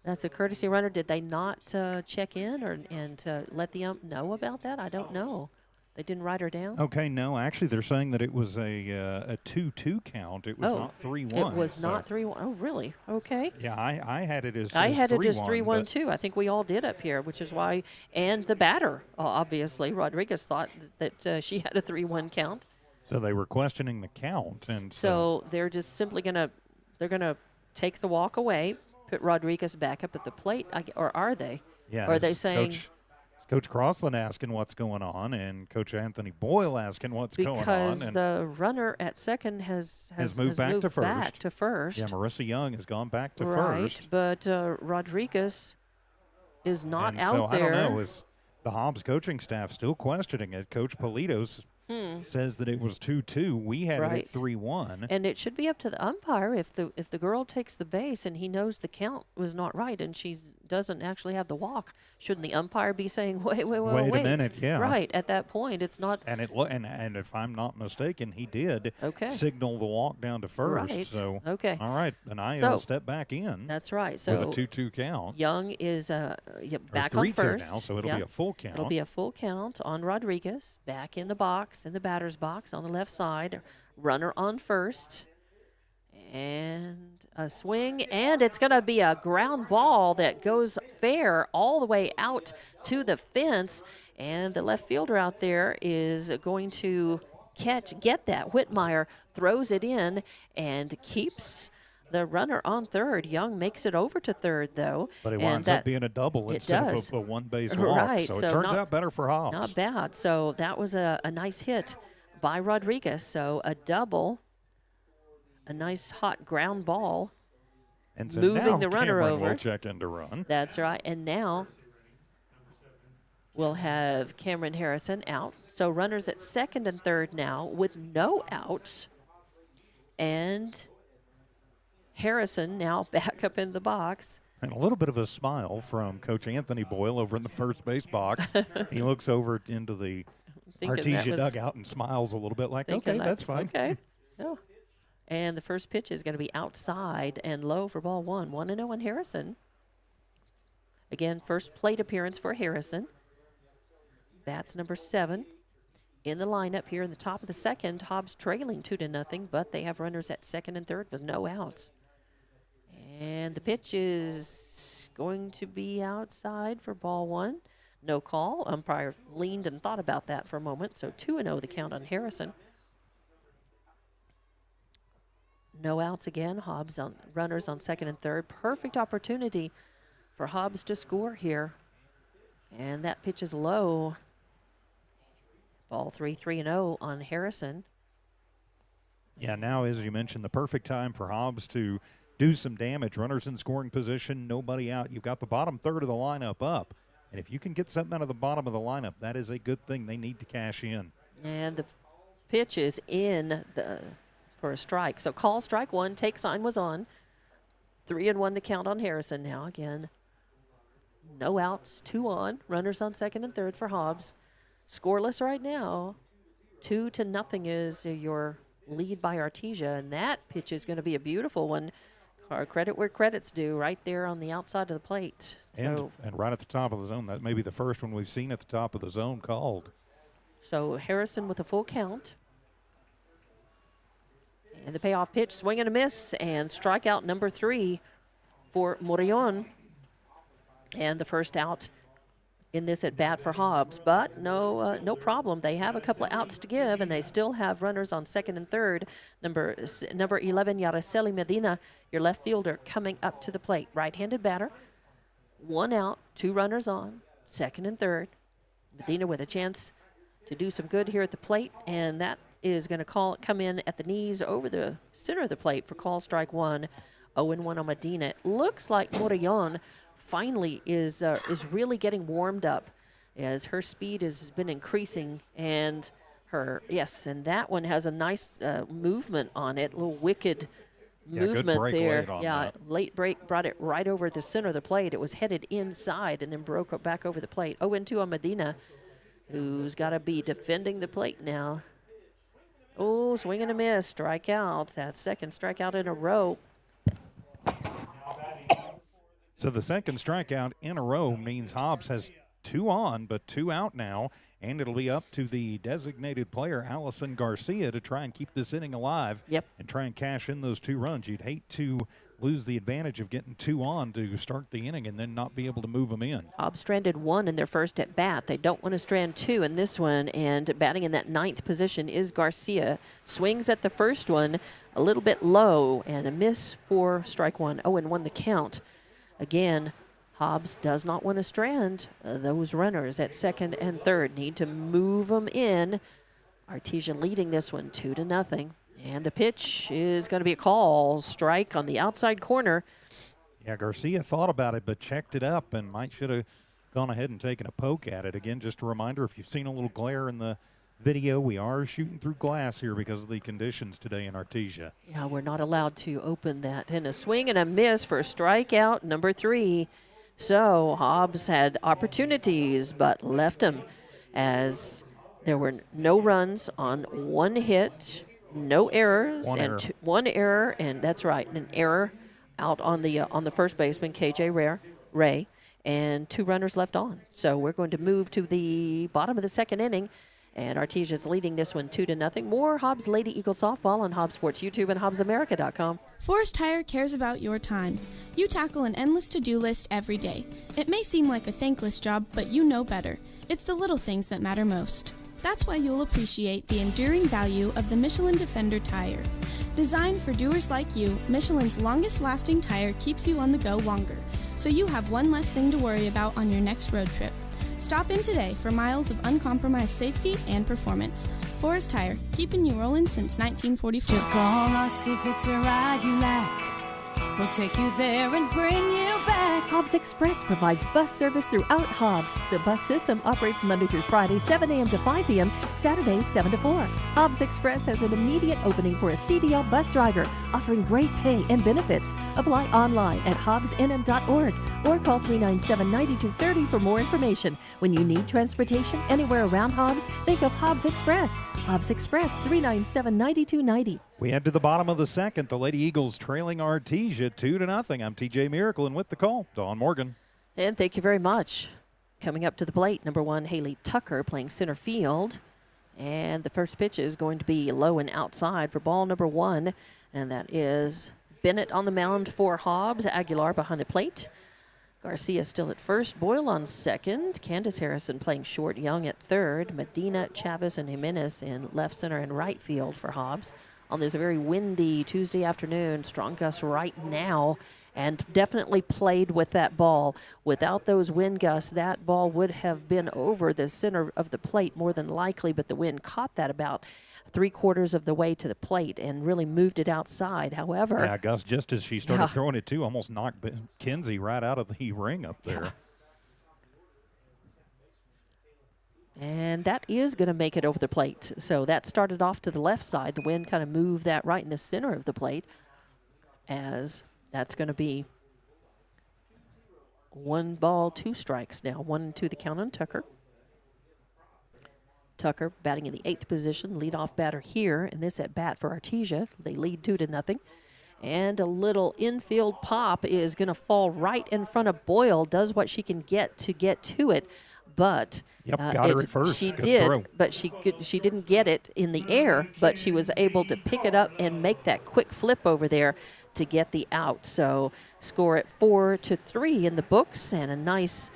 That's a courtesy runner. Did they not check in and let the ump know about that? I don't know. They didn't write her down? Okay, no. Actually, they're saying that it was a 2-2 count. It was not 3-1. It was not 3-1. Oh, really? Okay. Yeah, I had it as 3-1. I had it as 3-1, too. I think we all did up here, which is why. And the batter, obviously, Rodriguez thought that she had a 3-1 count. So they were questioning the count. And so they're just simply going to take the walk away, put Rodriguez back up at the plate, or are they? Yeah. Or are they saying – Coach Crossland asking what's going on, and Coach Anthony Boyle asking what's going on. Because the runner at second has moved back to first. Yeah, Marissa Young has gone back to Right, first. but Rodriguez is not out so there. I don't know. Is the Hobbs coaching staff still questioning it? Coach Politos says that it was 2-2. We had it at 3-1. And it should be up to the umpire if the girl takes the base and he knows the count was not right and she's doesn't actually have the walk. Shouldn't the umpire be saying, wait a minute, yeah. Right, at that point, it's not. And and if I'm not mistaken, he did Okay. signal the walk down to first. Right. So Okay. all right, and I So, step back in. That's right. So with a 2-2 count. Young is back Or on 3-2 first. now, so it'll Yeah. be a full count. It'll be a full count on Rodriguez. Back in the box, in the batter's box on the left side. Runner on first. And a swing, and it's going to be a ground ball that goes fair all the way out to the fence. And the left fielder out there is going to get that. Whitmire throws it in and keeps the runner on third. Young makes it over to third, though. But it and winds up being a double instead does. of a one-base walk. Right, So so it turns not- out better for Hobbs. Not bad. So that was a nice hit by Rodriguez. So a double, a nice hot ground ball. And so moving now the runner Cameron over. will check in to run. That's right. And now we'll have Cameron Harrison out. So runners at second and third now with no outs. And Harrison now back up in the box. And a little bit of a smile from Coach Anthony Boyle over in the first base box. He looks over into the Thinking that Artesia was- dugout and smiles a little bit like, Thinking okay, that- that's fine. Okay. Oh. And the first pitch is going to be outside and low for ball one. 1-0 on Harrison. Again, first plate appearance for Harrison. Bats number 7 in the lineup here in the top of the second. Hobbs trailing 2-0, but they have runners at second and third with no outs. And the pitch is going to be outside for ball one. No call. Umpire leaned and thought about that for a moment. So 2-0 the count on Harrison. No outs again. Hobbs on runners on second and third. Perfect opportunity for Hobbs to score here. And that pitch is low. Ball 3-0 on Harrison. Yeah, now, as you mentioned, the perfect time for Hobbs to do some damage. Runners in scoring position, nobody out. You've got the bottom third of the lineup up. And if you can get something out of the bottom of the lineup, that is a good thing. They need to cash in. And the pitch is in for a strike. So call strike one. Take sign was on. 3-1 the count on Harrison now. Again, no outs, 2 on. Runners on second and third for Hobbs. Scoreless right now. 2-0 is your lead by Artesia. And that pitch is going to be a beautiful one. Credit where credit's due, right there on the outside of the plate. And right at the top of the zone. That may be the first one we've seen at the top of the zone called. So Harrison with a full count. And the payoff pitch, swing and a miss, and strikeout number 3 for Morillon. And the first out in this at bat for Hobbs. But no problem. They have a couple of outs to give, and they still have runners on second and third. Number 11, Yaraceli Medina, your left fielder, coming up to the plate. Right-handed batter. 1 out, 2 runners on, second and third. Medina with a chance to do some good here at the plate, and that is going to come in at the knees over the center of the plate for call strike 1. 0-1 on Medina. It looks like Morillon finally is really getting warmed up as her speed has been increasing, and and that one has a nice movement on it, a little wicked movement good break there. late on Yeah, that. late break brought it right over the center of the plate. It was headed inside and then broke back over the plate. 0-2 on Medina, who's got to be defending the plate now. Oh, swing and a miss, strikeout. That second strikeout in a row. So the second strikeout in a row means Hobbs has 2 on, but 2 out now, and it'll be up to the designated player, Allison Garcia, to try and keep this inning alive. Yep. And try and cash in those 2 runs. You'd hate to lose the advantage of getting 2 on to start the inning and then not be able to move them in. Hobbs stranded 1 in their first at bat. They don't want to strand 2 in this one, and batting in that 9th position is Garcia. Swings at the first one, a little bit low, and a miss for strike 1. 0-1 the count. Again, Hobbs does not want to strand those runners at second and third. Need to move them in. Artesia leading this one 2-0. And the pitch is going to be a call. Strike on the outside corner. Yeah, Garcia thought about it but checked it up and should have gone ahead and taken a poke at it. Again, just a reminder, if you've seen a little glare in the video, we are shooting through glass here because of the conditions today in Artesia. Yeah, we're not allowed to open that. And a swing and a miss for strikeout number 3. So Hobbs had opportunities, but left them as there were no runs on one hit, no errors, one error, and that's right, an error out on the first baseman, KJ Ray, and 2 runners left on. So we're going to move to the bottom of the second inning, and Artesia's leading this one 2-0. More Hobbs Lady Eagle softball on Hobbs Sports YouTube and HobbsAmerica.com. Forest Tire cares about your time. You tackle an endless to-do list every day. It may seem like a thankless job, but you know better. It's the little things that matter most. That's why you'll appreciate the enduring value of the Michelin Defender tire. Designed for doers like you, Michelin's longest-lasting tire keeps you on the go longer, so you have one less thing to worry about on your next road trip. Stop in today for miles of uncompromised safety and performance. Forest Tire, keeping you rolling since 1944. Just call us if it's a ride you like. We'll take you there and bring you back. Hobbs Express provides bus service throughout Hobbs. The bus system operates Monday through Friday, 7 a.m. to 5 p.m., Saturdays, 7 to 4. Hobbs Express has an immediate opening for a CDL bus driver, offering great pay and benefits. Apply online at hobbsnm.org or call 397-9230 for more information. When you need transportation anywhere around Hobbs, think of Hobbs Express. Hobbs Express, 397-9290. We head to the bottom of the second. The Lady Eagles trailing Artesia 2-0. I'm TJ Miracle, and with the call, Dawn Morgan. And thank you very much. Coming up to the plate, number 1, Haley Tucker playing center field. And the first pitch is going to be low and outside for ball number 1. And that is Bennett on the mound for Hobbs. Aguilar behind the plate. Garcia still at first. Boyle on second. Candace Harrison playing short. Young at third. Medina, Chavez, and Jimenez in left center and right field for Hobbs. On this very windy Tuesday afternoon, strong gusts right now, and definitely played with that ball. Without those wind gusts, that ball would have been over the center of the plate more than likely, but the wind caught that about 3/4 of the way to the plate and really moved it outside. However, yeah, Gus, just as she started throwing it too, almost knocked Kinsey right out of the ring up there. Yeah. And that is going to make it over the plate. So that started off to the left side. The wind kind of moved that right in the center of the plate, as that's going to be 1 ball, 2 strikes now. 1-2 the count on Tucker. Tucker batting in the 8th position, leadoff batter here in this at bat for Artesia. They lead 2-0. And a little infield pop is going to fall right in front of Boyle. Does what she can get to it. But got her at first. She Good did, throw. but she didn't get it in the air, but she was able to pick it up and make that quick flip over there to get the out. So score at 4-3 in the books, and a nice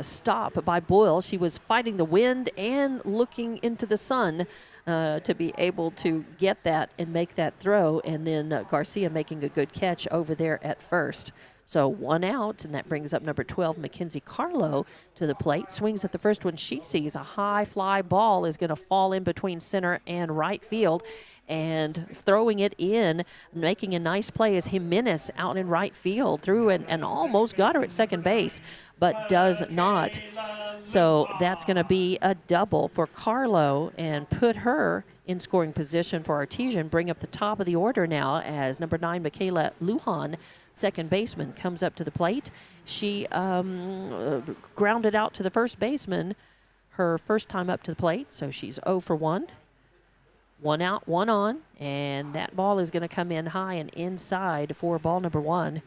stop by Boyle. She was fighting the wind and looking into the sun to be able to get that and make that throw, and then Garcia making a good catch over there at first. So 1 out, and that brings up number 12, Mackenzie Carlo, to the plate. Swings at the first one. She sees a high fly ball is going to fall in between center and right field, and throwing it in, making a nice play is Jimenez out in right field, through and almost got her at second base, but does not. So that's going to be a double for Carlo and put her in scoring position for Artesia, bring up the top of the order now as number 9, Michaela Lujan, second baseman, comes up to the plate. She grounded out to the first baseman her first time up to the plate, so she's 0 for 1. 1 out, 1 on, and that ball is going to come in high and inside for ball number 1.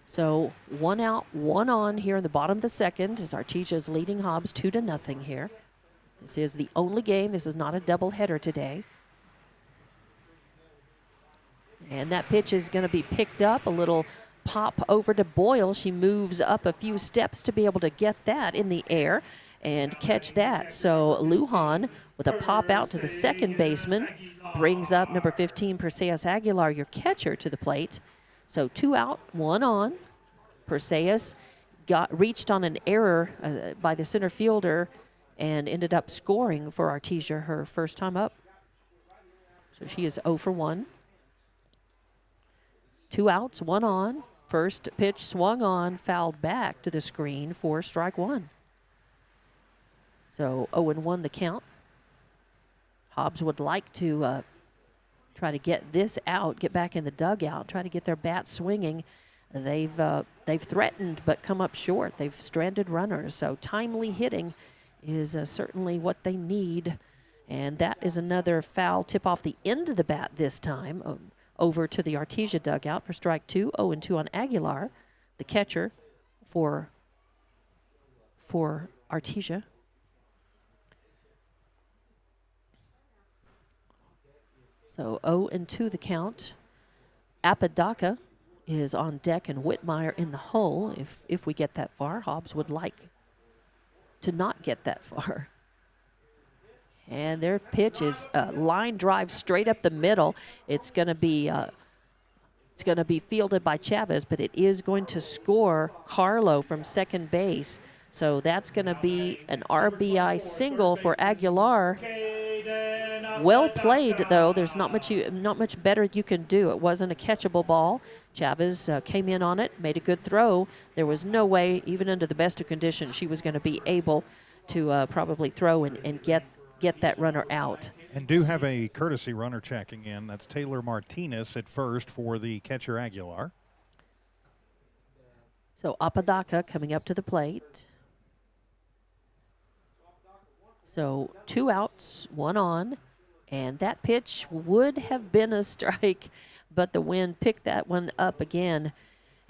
So 1 out, 1 on here in the bottom of the second as Artesia's leading Hobbs 2-0 here. This is the only game. This is not a doubleheader today. And that pitch is going to be picked up. A little pop over to Boyle. She moves up a few steps to be able to get that in the air and catch that. So Lujan with a pop out to the second baseman brings up number 15, Perseus Aguilar, your catcher, to the plate. So 2 out, 1 on. Perseus reached on an error by the center fielder and ended up scoring for Artesia her first time up. So she is 0 for 1. 2 outs, 1 on. First pitch swung on, fouled back to the screen for strike 1. So 0-1 the count. Hobbs would like to try to get this out, get back in the dugout, try to get their bat swinging. they've threatened but come up short. They've stranded runners, so timely hitting is certainly what they need. And that is another foul tip off the end of the bat this time, over to the Artesia dugout for strike 2. 0-2 on Aguilar, the catcher for Artesia. So 0-2 the count. Apodaca is on deck and Whitmire in the hole. If we get that far, Hobbs would like to not get that far. And their pitch is a line drive straight up the middle. It's going to be fielded by Chavez, but it is going to score Carlo from second base. So that's going to be an RBI single for Aguilar. Well played, though. There's not much better you can do. It wasn't a catchable ball. Chavez came in on it, made a good throw. There was no way, even under the best of conditions, she was going to be able to probably throw and get that runner out. And do have a courtesy runner checking in. That's Taylor Martinez at first for the catcher Aguilar. So Apodaca coming up to the plate. So 2 outs, 1 on. And that pitch would have been a strike, but the wind picked that one up again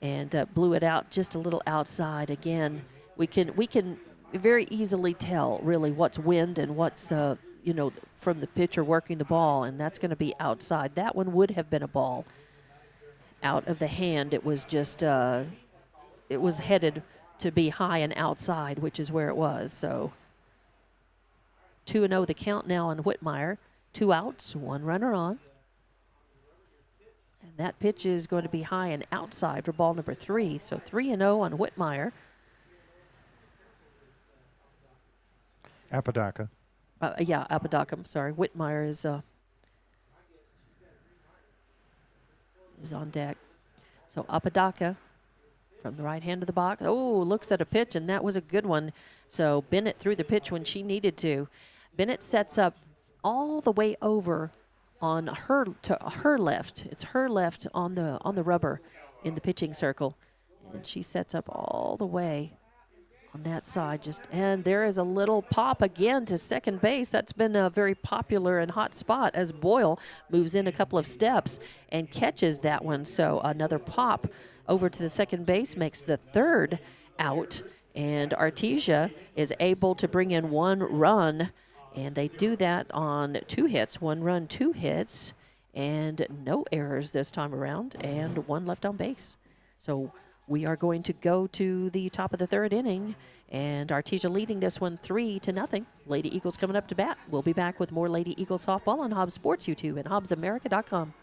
and blew it out just a little outside. Again, we can very easily tell really what's wind and what's from the pitcher working the ball, and that's going to be outside. That one would have been a ball out of the hand. It was just it was headed to be high and outside, which is where it was. So 2-0 the count now on Whitmire. 2 outs, 1 runner on. And that pitch is going to be high and outside for ball number 3. So 3-0 on Whitmire. Apodaca. Apodaca, I'm sorry. Whitmire is on deck. So Apodaca from the right hand of the box. Oh, looks at a pitch, and that was a good one. So Bennett threw the pitch when she needed to. Bennett sets up all the way over on her left. It's her left on the rubber in the pitching circle, and she sets up all the way on that side. And there is a little pop again to second base. That's been a very popular and hot spot as Boyle moves in a couple of steps and catches that one. So another pop over to the second base makes the 3rd out, and Artesia is able to bring in 1 run. And they do that on 2 hits, 1 run, 2 hits, and no errors this time around, and 1 left on base. So we are going to go to the top of the 3rd inning, and Artesia leading this one 3-0. Lady Eagles coming up to bat. We'll be back with more Lady Eagles softball on Hobbs Sports YouTube and HobbsAmerica.com.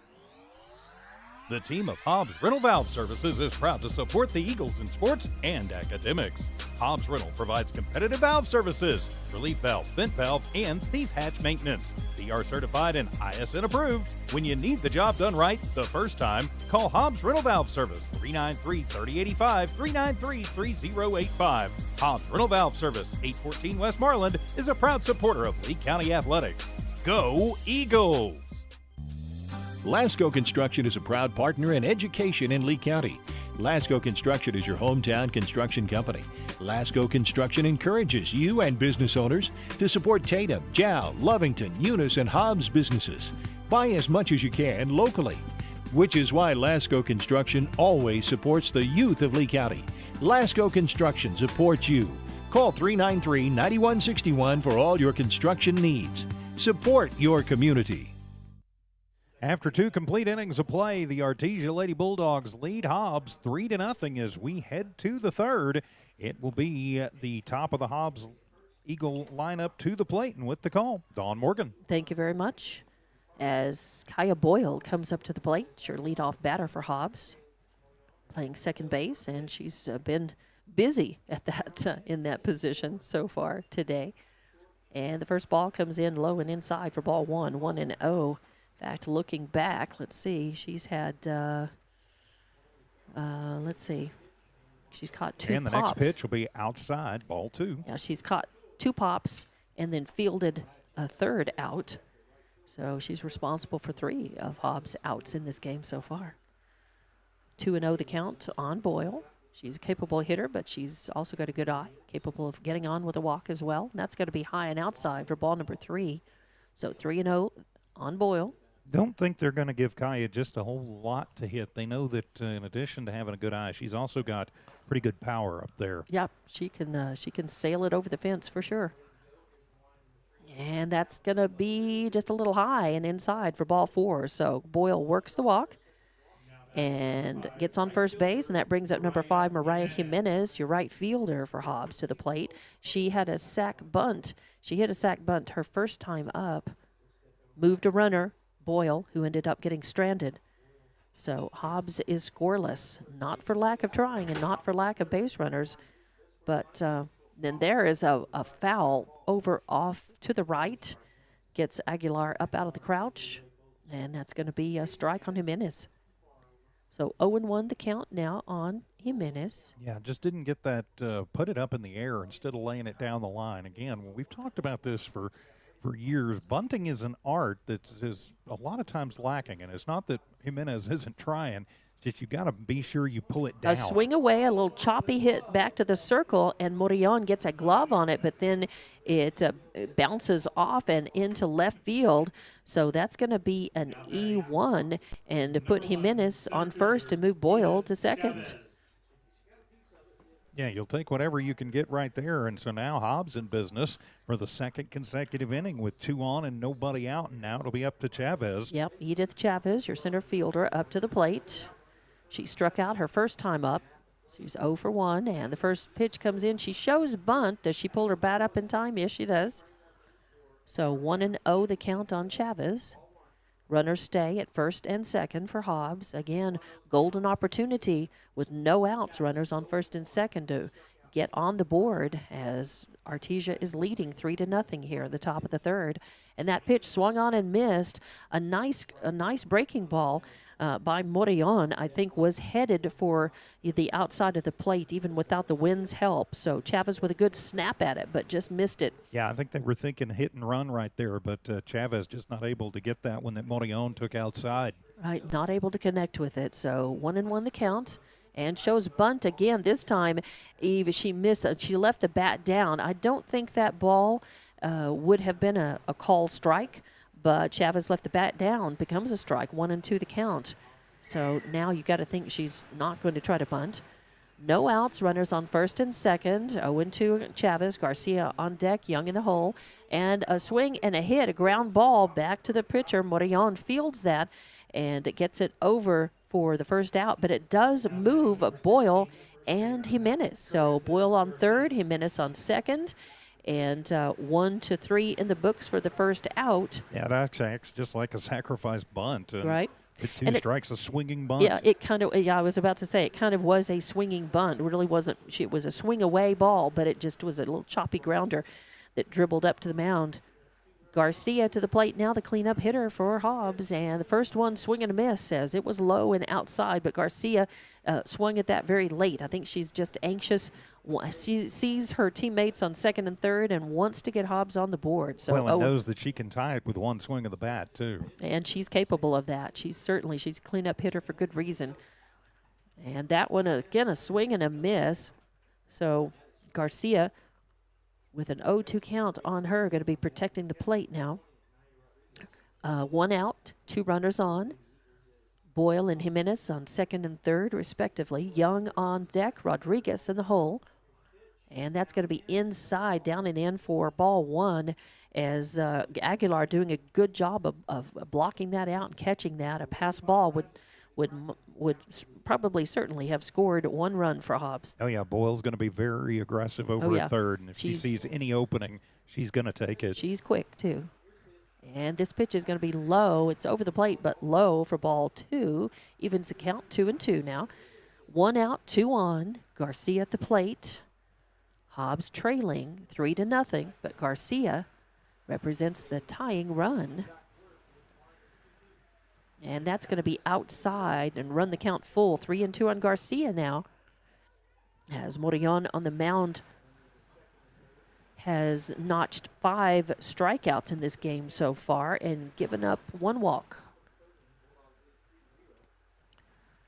The team of Hobbs Rental Valve Services is proud to support the Eagles in sports and academics. Hobbs Rental provides competitive valve services, relief valve, vent valve, and thief hatch maintenance. PR certified and ISN approved. When you need the job done right the first time, call Hobbs Rental Valve Service 393-3085, 393-3085. Hobbs Rental Valve Service, 814 West Marland, is a proud supporter of Lee County Athletics. Go Eagles! Lasco Construction is a proud partner in education in Lee County. Lasco Construction is your hometown construction company. Lasco Construction encourages you and business owners to support Tatum, Jow, Lovington, Eunice, and Hobbs businesses. Buy as much as you can locally, which is why Lasco Construction always supports the youth of Lee County. Lasco Construction supports you. Call 393-9161 for all your construction needs. Support your community. After 2 complete innings of play, the Artesia Lady Bulldogs lead Hobbs 3-0 as we head to the 3rd. It will be the top of the Hobbs Eagle lineup to the plate, and with the call, Dawn Morgan. Thank you very much. As Kaya Boyle comes up to the plate, it's your leadoff batter for Hobbs, playing second base, and she's been busy at that in that position so far today. And the first ball comes in low and inside for ball 1, 1-0. In fact, looking back, let's see, she's had, she's caught 2 pops. And the next pitch will be outside, ball 2. Yeah, she's caught 2 pops and then fielded a 3rd out. So she's responsible for 3 of Hobbs' outs in this game so far. 2-0 the count on Boyle. She's a capable hitter, but she's also got a good eye, capable of getting on with a walk as well. And that's going to be high and outside for ball number 3. So 3-0 on Boyle. Don't think they're going to give Kaya just a whole lot to hit. They know that in addition to having a good eye, she's also got pretty good power up there. Yep, she can sail it over the fence for sure. And that's going to be just a little high and inside for ball 4. So Boyle works the walk and gets on first base, and that brings up number 5, Mariah Jimenez, your right fielder for Hobbs, to the plate. She had a sac bunt. She hit a sac bunt her first time up, moved a runner, Boyle, who ended up getting stranded. So Hobbs is scoreless, not for lack of trying and not for lack of base runners, but then there is a foul over off to the right, gets Aguilar up out of the crouch, and that's going to be a strike on Jimenez. So 0-1 the count now on Jimenez. Yeah, just didn't get that, put it up in the air instead of laying it down the line. Again, we've talked about this for years. Bunting is an art that is a lot of times lacking, and it's not that Jimenez isn't trying. Just you got to be sure you pull it down. A swing away, a little choppy hit back to the circle, and Morillon gets a glove on it, but then it bounces off and into left field. So that's going to be an E1, and to put Jimenez on first and move Boyle to second. Yeah, you'll take whatever you can get right there. And so now Hobbs in business for the second consecutive inning with 2 on and nobody out. And now it'll be up to Chavez. Yep, Edith Chavez, your center fielder, up to the plate. She struck out her first time up. She's 0 for 1, and the first pitch comes in. She shows bunt. Does she pull her bat up in time? Yes, she does. So 1-0 the count on Chavez. Runners stay at first and second for Hobbs. Again, golden opportunity with no outs. Runners on first and second to get on the board as Artesia is leading 3-0 here at the top of the third. And that pitch swung on and missed. A nice breaking ball by Morillon, I think, was headed for the outside of the plate, even without the wind's help. So Chavez with a good snap at it, but just missed it. Yeah, I think they were thinking hit and run right there, but Chavez just not able to get that one that Morillon took outside. Right, not able to connect with it. So 1-1 the count. And shows bunt again. This time, Eve, she missed. She left the bat down. I don't think that ball would have been a call strike, but Chavez left the bat down. Becomes a strike. 1-2 the count. So now you got to think she's not going to try to bunt. No outs. Runners on first and second. 0-2 Chavez. Garcia on deck. Young in the hole. And a swing and a hit. A ground ball back to the pitcher. Morillon fields that, and it gets it over for the first out, but it does move Boyle and Jimenez. So Boyle on third, Jimenez on second, and 1-3 in the books for the first out. Yeah, that acts just like a sacrifice bunt. Right. Two strikes, a swinging bunt. Yeah, it kind of. Yeah, I was about to say it kind of was a swinging bunt. It really wasn't. It was a swing away ball, but it just was a little choppy grounder that dribbled up to the mound. Garcia to the plate now, the cleanup hitter for Hobbs. And the first one, swing and a miss, as it was low and outside. But Garcia swung at that very late. I think she's just anxious. She sees her teammates on second and third and wants to get Hobbs on the board. So, and knows that she can tie it with one swing of the bat, too. And she's capable of that. She's a cleanup hitter for good reason. And that one, again, a swing and a miss. So Garcia, with an 0-2 count on her, going to be protecting the plate now. 1 out, 2 runners on. Boyle and Jimenez on second and third, respectively. Young on deck, Rodriguez in the hole. And that's going to be inside, down and in for ball 1, as Aguilar doing a good job of blocking that out and catching that. A pass ball would probably certainly have scored 1 run for Hobbs. Oh, yeah, Boyle's going to be very aggressive over at third, and if she sees any opening, she's going to take it. She's quick, too. And this pitch is going to be low. It's over the plate, but low for ball 2. Evens the count, 2-2 now. 1 out, 2 on. Garcia at the plate. Hobbs trailing 3-0, but Garcia represents the tying run. And that's going to be outside and run the count full. 3-2 on Garcia now. As Morillon on the mound has notched 5 strikeouts in this game so far and given up 1 walk.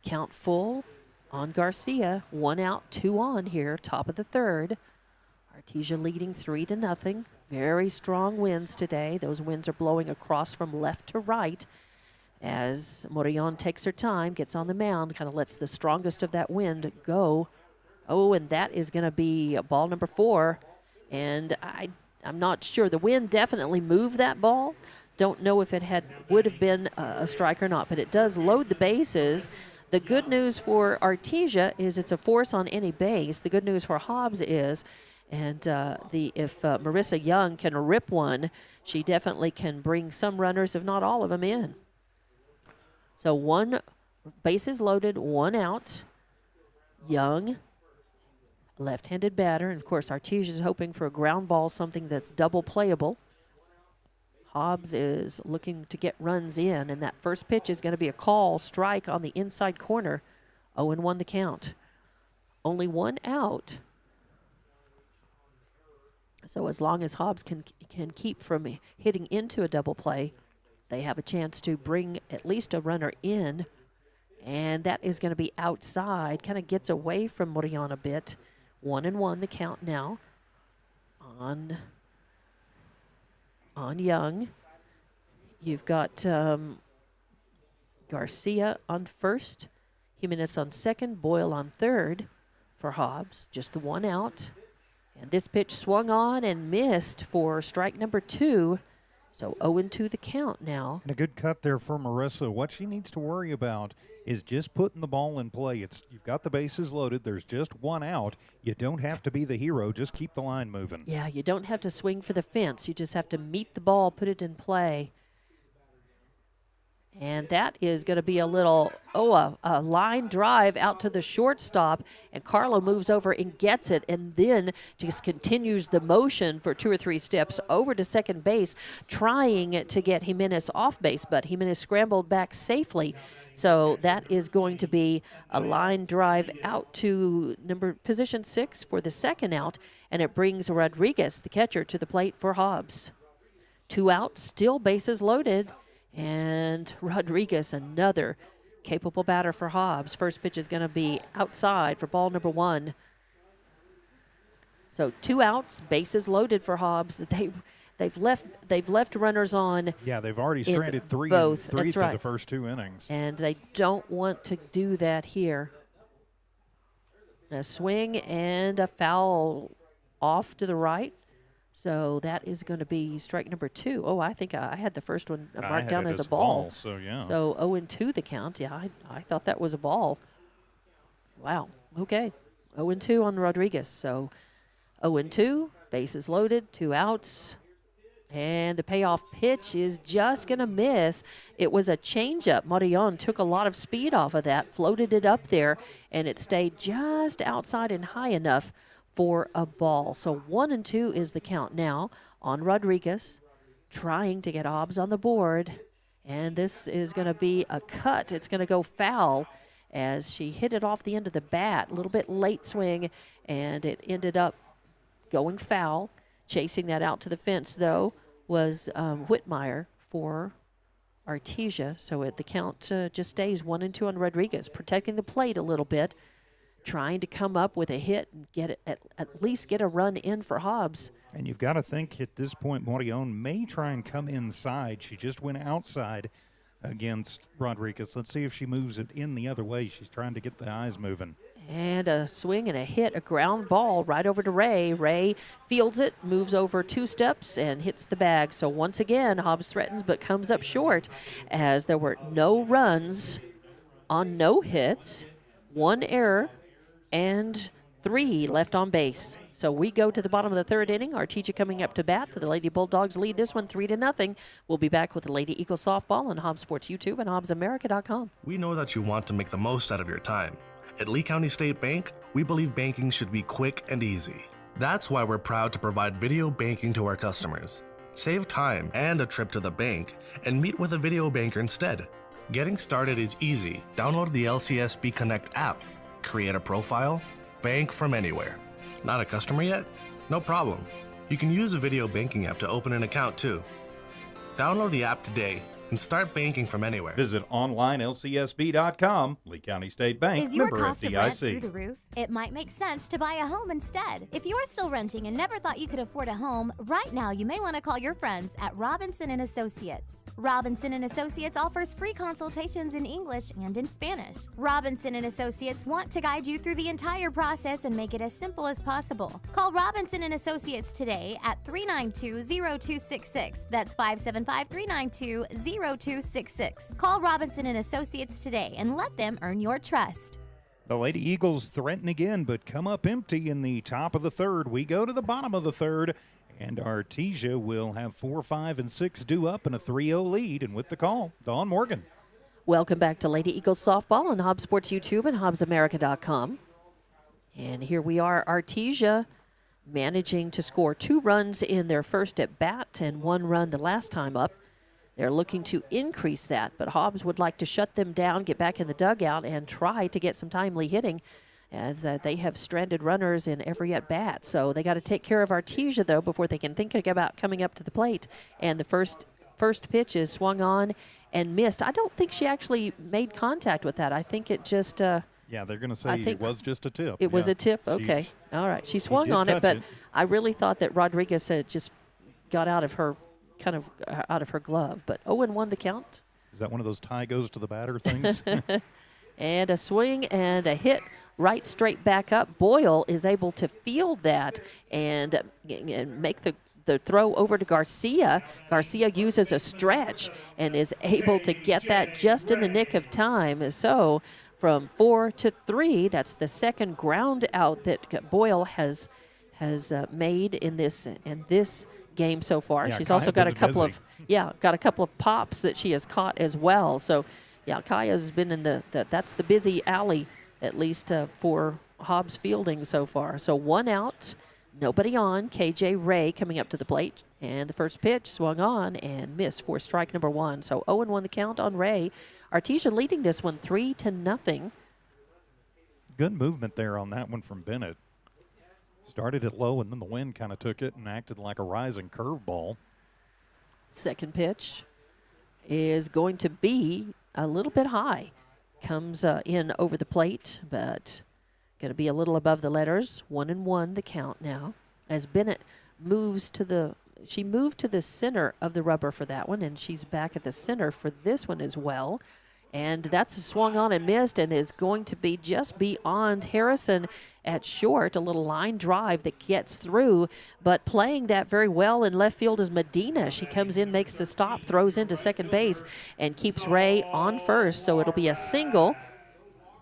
Count full on Garcia. 1 out, 2 on here, top of the third. Artesia leading 3-0. Very strong winds today. Those winds are blowing across from left to right as Morillon takes her time, gets on the mound, kind of lets the strongest of that wind go. Oh, and that is going to be ball number 4. And I'm not sure. The wind definitely moved that ball. Don't know if it would have been a strike or not, but it does load the bases. The good news for Artesia is it's a force on any base. The good news for Hobbs is, and if Marissa Young can rip one, she definitely can bring some runners, if not all of them, in. So 1 bases loaded, 1 out. Young, left-handed batter, and of course Artesia is hoping for a ground ball, something that's double playable. Hobbs is looking to get runs in, and that first pitch is going to be a call strike on the inside corner. 0-1 the count. Only 1 out. So as long as Hobbs can keep from hitting into a double play, they have a chance to bring at least a runner in, and that is going to be outside. Kind of gets away from Morillon a bit. 1-1 the count now on Young. You've got Garcia on first, Jimenez on second, Boyle on third for Hobbs. Just the 1 out. And this pitch swung on and missed for strike number 2. So 0-2 the count now. And a good cut there for Marissa. What she needs to worry about is just putting the ball in play. You've got the bases loaded. There's just 1 out. You don't have to be the hero. Just keep the line moving. Yeah, you don't have to swing for the fence. You just have to meet the ball, put it in play. And that is going to be a little, a line drive out to the shortstop. And Carlo moves over and gets it, and then just continues the motion for 2 or 3 steps over to second base, trying to get Jimenez off base. But Jimenez scrambled back safely. So that is going to be a line drive out to position 6 for the second out. And it brings Rodriguez, the catcher, to the plate for Hobbs. 2 out, still bases loaded. And Rodriguez, another capable batter for Hobbs. First pitch is going to be outside for ball number 1. So 2 outs, bases loaded for Hobbs. They've left runners on. Yeah, they've already stranded 3 both. That's through right. The first 2 innings. And they don't want to do that here. A swing and a foul off to the right. So that is going to be strike number 2. Oh, I think I had the first one marked down as a ball. So, yeah. So 0-2 the count. Yeah, I thought that was a ball. Wow. Okay. 0-2 on Rodriguez. So 0-2, bases loaded, 2 outs. And the payoff pitch is just going to miss. It was a changeup. Morillon took a lot of speed off of that, floated it up there, and it stayed just outside and high enough for a ball. So 1-2 is the count now on Rodriguez, trying to get Hobbs on the board. And this is going to be a cut. It's going to go foul as she hit it off the end of the bat. A little bit late swing, and it ended up going foul. Chasing that out to the fence, though, was Whitmire for Artesia. So the count just stays 1-2 on Rodriguez, protecting the plate a little bit, trying to come up with a hit and get it, at least get a run in for Hobbs. And you've got to think at this point, Morillon may try and come inside. She just went outside against Rodriguez. Let's see if she moves it in the other way. She's trying to get the eyes moving. And a swing and a hit, a ground ball right over to Ray. Ray fields it, moves over 2 steps, and hits the bag. So once again, Hobbs threatens but comes up short as there were no runs on no hits, 1 error, and 3 left on base. So we go to the bottom of the 3rd inning. Artesia coming up to bat. The Lady Bulldogs lead this one 3-0. We'll be back with the Lady Eagle softball on Hobbs Sports YouTube and HobbsAmerica.com. We know that you want to make the most out of your time. At Lee County State Bank, we believe banking should be quick and easy. That's why we're proud to provide video banking to our customers. Save time and a trip to the bank and meet with a video banker instead. Getting started is easy. Download the LCSB Connect app, create a profile, bank from anywhere. Not a customer yet? No problem. You can use a video banking app to open an account too. Download the app today and start banking from anywhere. Visit onlinelcsb.com. Lee County State Bank, Is your member cost of rent through FDIC. the roof? It might make sense to buy a home instead. If you're still renting and never thought you could afford a home, right now you may want to call your friends at Robinson & Associates. Robinson & Associates offers free consultations in English and in Spanish. Robinson & Associates want to guide you through the entire process and make it as simple as possible. Call Robinson & Associates today at 392-0266. That's 575-392-0266. Call Robinson & Associates today and let them earn your trust. The Lady Eagles threaten again, but come up empty in the top of the third. We go to the bottom of the third, and Artesia will have 4, 5, and 6 due up in a 3-0 lead. And with the call, Dawn Morgan. Welcome back to Lady Eagles softball on Hobbs Sports YouTube and HobbsAmerica.com. And here we are, Artesia managing to score 2 runs in their first at bat and 1 run the last time up. They're looking to increase that, but Hobbs would like to shut them down, get back in the dugout, and try to get some timely hitting, as they have stranded runners in every at-bat. So they got to take care of Artesia, though, before they can think about coming up to the plate. And the first pitch is swung on and missed. I don't think she actually made contact with that. I think it just Yeah, they're going to say it was just a tip. It was a tip? Okay. All right. She swung on it, but I really thought that Rodriguez had just got out of her glove. But 0-1 the count. Is that one of those tie goes to the batter things? And a swing and a hit right straight back up. Boyle is able to field that and make the throw over to Garcia. Garcia uses a stretch and is able to get that just in the nick of time. So from 4-3, that's the second ground out that Boyle has made in this game so far. Yeah, She's Kaya also got a couple busy. of pops that she has caught as well. So yeah, Kaya's been in that's the busy alley, at least for Hobbs fielding so far. So 1 out, nobody on. KJ Ray coming up to the plate, and the first pitch swung on and missed for strike number 1. So 0-1 the count on Ray. Artesia leading this one 3-0. Good movement there on that one from Bennett. Started it low, and then the wind kind of took it and acted like a rising curveball. Second pitch is going to be a little bit high. Comes in over the plate, but going to be a little above the letters. 1-1 the count now. As Bennett moves she moved to the center of the rubber for that one, and she's back at the center for this one as well. And that's swung on and missed and is going to be just beyond Harrison at short. A little line drive that gets through, but playing that very well in left field is Medina. She comes in, makes the stop, throws into second base, and keeps Ray on first. So it'll be a single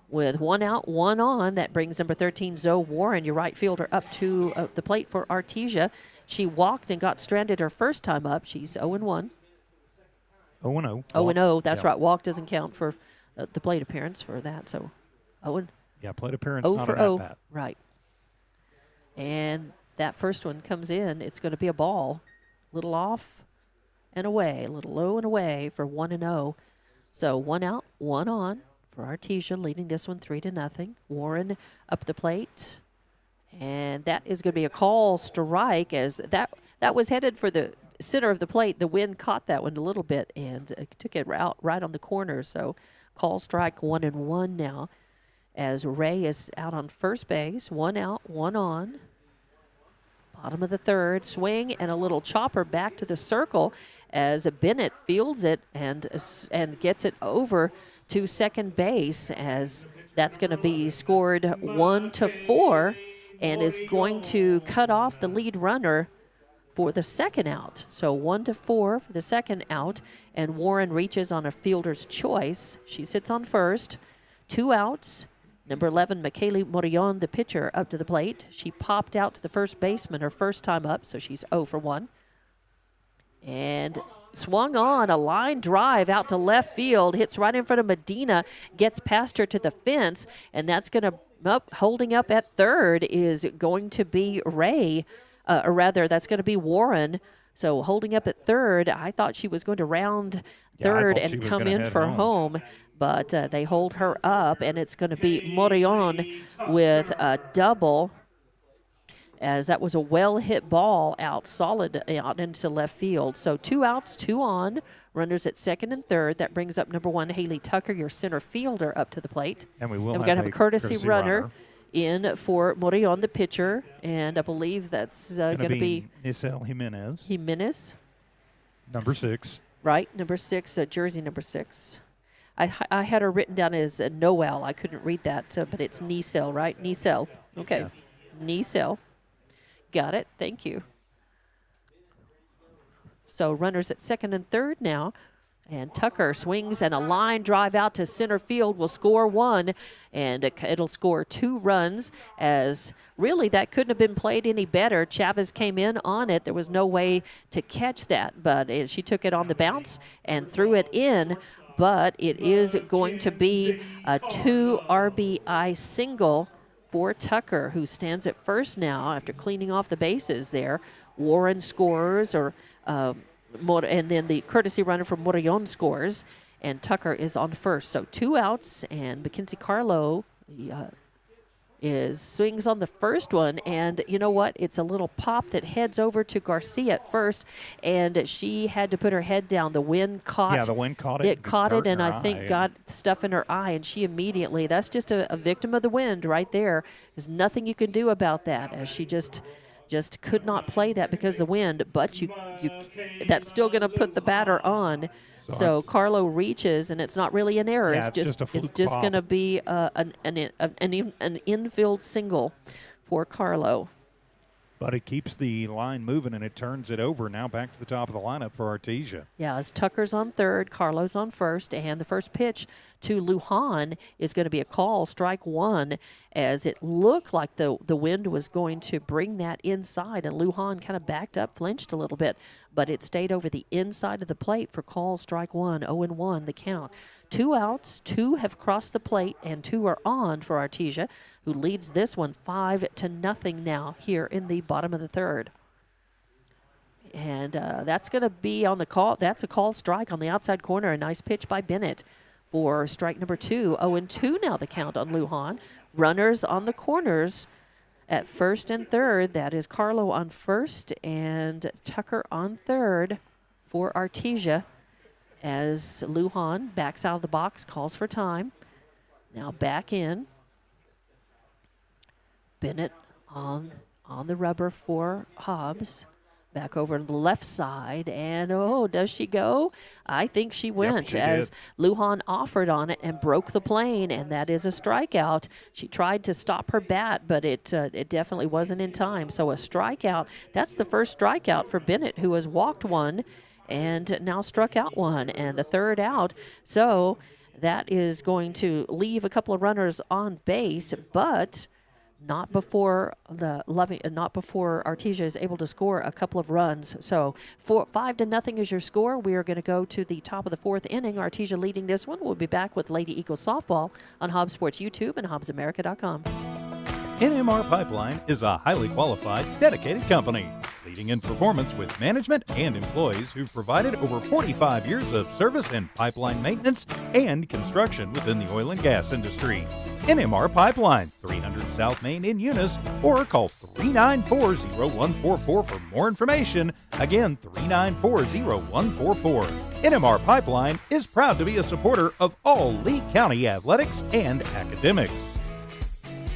with 1 out, 1 on. That brings number 13, Zoe Warren, your right fielder, up to the plate for Artesia. She walked and got stranded her first time up. She's 0-1. 0-0. 0-0, that's Yeah. right. Walk doesn't count for the plate appearance for that. So 0-0 Yeah, plate appearance, not for an 0. at-bat. Right. And that first one comes in. It's going to be a ball. Little off and away. A little low and away for 1-0. So 1 out, 1 on for Artesia, leading this one 3-0. Warren up the plate. And that is going to be a call strike, as that was headed for the center of the plate. The wind caught that one a little bit and took it out right on the corner. So call strike 1-1 now, as Ray is out on first base. 1 out, 1 on. Bottom of the third, swing and a little chopper back to the circle as Bennett fields it and gets it over to second base, as that's going to be scored 1-4 and is going to cut off the lead runner for the second out. So 1-4 for the second out, and Warren reaches on a fielder's choice. She sits on first. 2 outs. Number 11, Michaeli Morillon, the pitcher, up to the plate. She popped out to the first baseman her first time up, so she's 0-1. And swung on a line drive out to left field, hits right in front of Medina, gets past her to the fence, and that's going to holding up at third is going to be Ray, or rather, that's going to be Warren. So holding up at third, I thought she was going to round third and come in for home, but they hold her up, and it's going to be Morillon with a double as that was a well-hit ball out, solid out into left field. So 2 outs, 2 on, runners at second and third. That brings up number 1, Haley Tucker, your center fielder, up to the plate. And we will we're going to have a courtesy runner in for Morillon, the pitcher, and I believe that's going to be Nisel Jimenez. Jimenez. Number 6. Right, number 6, jersey number 6. I had her written down as Noel. I couldn't read that, but it's Nisel, right? Nisel. Okay. Yeah. Nisel. Got it. Thank you. So runners at second and third now. And Tucker swings, and a line drive out to center field will score 1, and it'll score 2 runs, as really that couldn't have been played any better. Chavez came in on it. There was no way to catch that, but she took it on the bounce and threw it in. But it is going to be a 2 RBI single for Tucker, who stands at first now after cleaning off the bases there. Warren scores, and then the courtesy runner from Morillon scores, and Tucker is on first. So 2 outs, and Mackenzie Carlo swings on the first one, and you know what? It's a little pop that heads over to Garcia at first, and she had to put her head down. The wind caught. Yeah, the wind caught it. It caught it, and I think got stuff in her eye, and she immediately. That's just a victim of the wind right there. There's nothing you can do about that, as she just could not play that because of the wind, but that's still going to put the batter on. So Carlo reaches, and it's not really an error. Yeah, it's just going to be an infield single for Carlo. But it keeps the line moving, and it turns it over. Now back to the top of the lineup for Artesia. Yeah, as Tucker's on third, Carlo's on first, and the first pitch to Lujan is going to be a call, strike 1, as it looked like the wind was going to bring that inside, and Lujan kind of backed up, flinched a little bit, but it stayed over the inside of the plate for call, strike 1, 0-1 the count. 2 outs, 2 have crossed the plate, and 2 are on for Artesia, who leads this one 5-0 now here in the bottom of the third. And that's going to be on the call. That's a call strike on the outside corner. A nice pitch by Bennett for strike number 2. 0-2 now the count on Lujan. Runners on the corners at first and third. That is Carlo on first and Tucker on third for Artesia, as Lujan backs out of the box, calls for time. Now back in. Bennett on the rubber for Hobbs. Back over to the left side, and does she go? I think she went, as Lujan offered on it and broke the plane, and that is a strikeout. She tried to stop her bat, but it definitely wasn't in time. So a strikeout. That's the first strikeout for Bennett, who has walked 1 and now struck out 1, and the third out. So that is going to leave a couple of runners on base, but not before Artesia is able to score a couple of runs. So 5-0 is your score. We are going to go to the top of the 4th inning. Artesia leading this one. We'll be back with Lady Eagles softball on Hobbs Sports YouTube and HobbsAmerica.com. NMR Pipeline is a highly qualified, dedicated company, leading in performance with management and employees who've provided over 45 years of service in pipeline maintenance and construction within the oil and gas industry. NMR Pipeline, 300 South Main in Eunice, or call 394-0144 for more information. Again, 394-0144. NMR Pipeline is proud to be a supporter of all Lee County athletics and academics.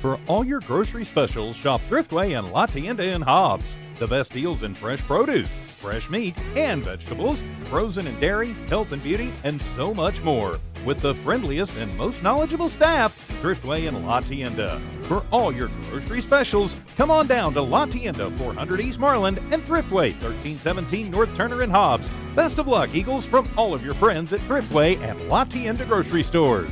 For all your grocery specials, shop Thriftway and La Tienda in Hobbs. The best deals in fresh produce, fresh meat, and vegetables, frozen and dairy, health and beauty, and so much more. With the friendliest and most knowledgeable staff, Thriftway and La Tienda. For all your grocery specials, come on down to La Tienda, 400 East Marland, and Thriftway, 1317 North Turner in Hobbs. Best of luck, Eagles, from all of your friends at Thriftway and La Tienda grocery stores.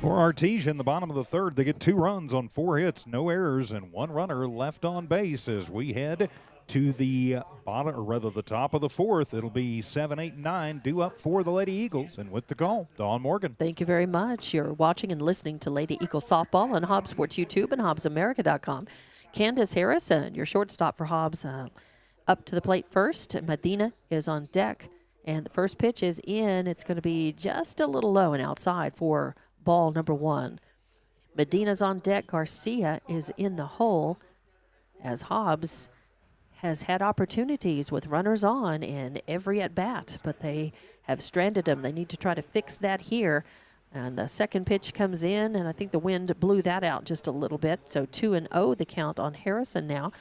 For Artesia in the bottom of the third, they get 2 runs on 4 hits, no errors, and 1 runner left on base as we head to the bottom, or rather the top of the 4th. It'll be 7, 8, and 9 due up for the Lady Eagles. And with the call, Dawn Morgan. Thank you very much. You're watching and listening to Lady Eagles softball on Hobbs Sports YouTube and HobbsAmerica.com. Candace Harrison, your shortstop for Hobbs, up to the plate first. Medina is on deck, and the first pitch is in. It's going to be just a little low and outside for ball number 1. Medina's on deck. Garcia is in the hole. as Hobbs has had opportunities with runners on in every at-bat, but they have stranded them. They need to try to fix that here. And the second pitch comes in, and I think the wind blew that out just a little bit. So 2-0 the count on Harrison now.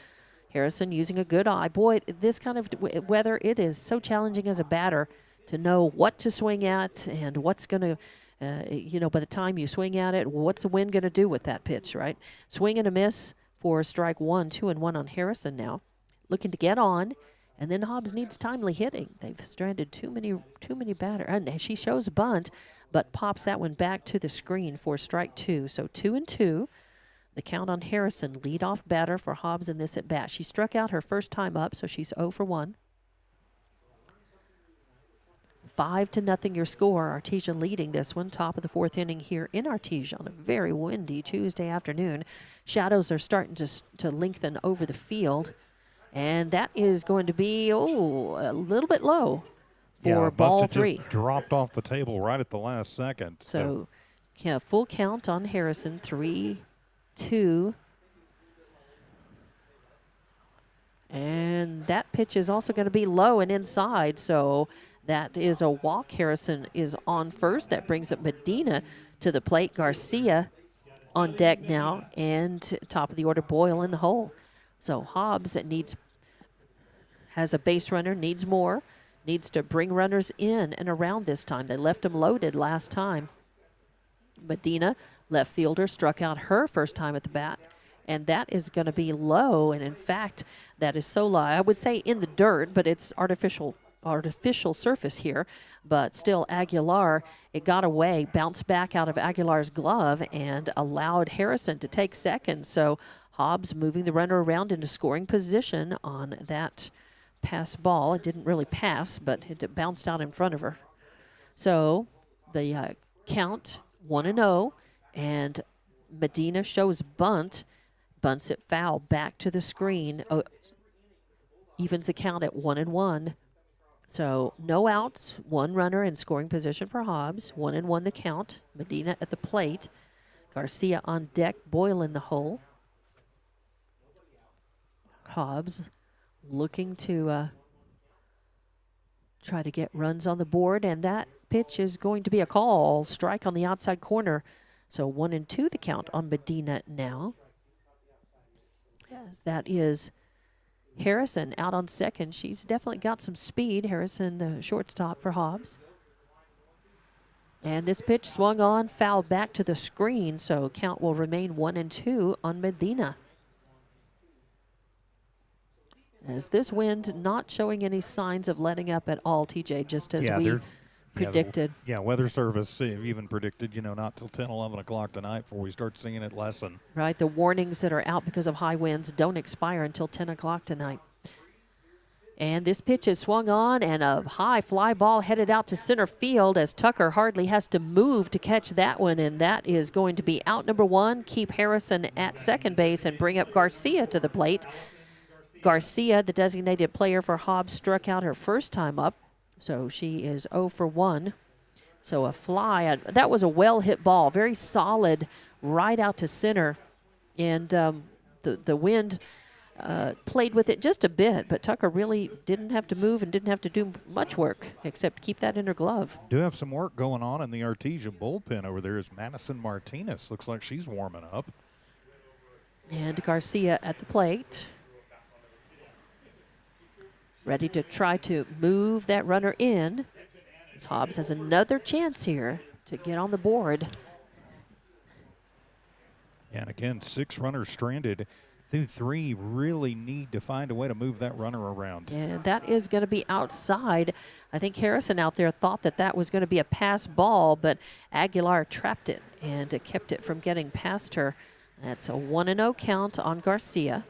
Harrison using a good eye. Boy, this kind of weather, it is so challenging as a batter to know what to swing at and what's going to, by the time you swing at it, what's the wind going to do with that pitch, right? Swing and a miss for strike one, 2-1 on Harrison now. Looking to get on, and then Hobbs needs timely hitting. They've stranded too many batters. And she shows a bunt, but pops that one back to the screen for strike two. So 2-2. The count on Harrison, leadoff batter for Hobbs in this at bat. She struck out her first time up, so she's 0 for 1. 5-0 your score. Artesia leading this one. Top of the fourth inning here in Artesia on a very windy Tuesday afternoon. Shadows are starting to lengthen over the field. And that is going to be, a little bit low for ball three. Just dropped off the table right at the last second. So, yeah, full count on Harrison, 3-2. And that pitch is also going to be low and inside, so that is a walk. Harrison is on first. That brings up Medina to the plate. Garcia on deck now, and top of the order, Boyle in the hole. So Hobbs has a base runner, needs more, needs to bring runners in and around this time. They left him loaded last time. Medina, left fielder, struck out her first time at the bat, and that is going to be low. And in fact, that is so low. I would say in the dirt, but it's artificial surface here. But still, Aguilar, it got away, bounced back out of Aguilar's glove, and allowed Harrison to take second. So Hobbs moving the runner around into scoring position on that pass ball. It didn't really pass, but it bounced out in front of her. So the count 1-0, and Medina shows bunts it foul back to the screen. Evens the count at 1-1. So no outs, one runner in scoring position for Hobbs. 1-1 the count. Medina at the plate. Garcia on deck. Boyle in the hole. Hobbs looking to try to get runs on the board, and that pitch is going to be a call. Strike on the outside corner. So 1-2 the count on Medina now. Yes, that is Harrison out on second. She's definitely got some speed. Harrison, the shortstop for Hobbs. And this pitch swung on, fouled back to the screen, so count will remain 1-2 on Medina. As this wind not showing any signs of letting up at all, TJ, just as we predicted. Weather Service even predicted, not till 10, 11 o'clock tonight before we start seeing it lessen. Right, the warnings that are out because of high winds don't expire until 10 o'clock tonight. And this pitch is swung on, and a high fly ball headed out to center field as Tucker hardly has to move to catch that one, and that is going to be out number one. Keep Harrison at second base and bring up Garcia to the plate. Garcia, the designated player for Hobbs, struck out her first time up, so she is 0 for 1. So a fly. That was a well-hit ball, very solid, right out to center. And the wind played with it just a bit, but Tucker really didn't have to move and didn't have to do much work except keep that in her glove. Do have some work going on in the Artesia bullpen over there as Madison Martinez looks like she's warming up. And Garcia at the plate. Ready to try to move that runner in. As Hobbs has another chance here to get on the board. And again, 6 runners stranded. Through 3, really need to find a way to move that runner around. And that is going to be outside. I think Harrison out there thought that was going to be a pass ball, but Aguilar trapped it and kept it from getting past her. That's a 1-0 count on Garcia.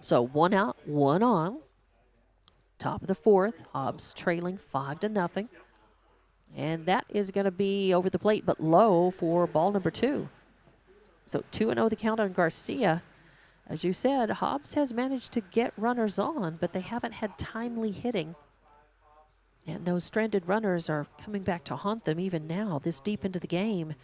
So 1 out, 1 on. Top of the fourth, Hobbs trailing 5-0. And that is going to be over the plate, but low for ball number 2. So 2-0 the count on Garcia. As you said, Hobbs has managed to get runners on, but they haven't had timely hitting. And those stranded runners are coming back to haunt them even now, this deep into the game.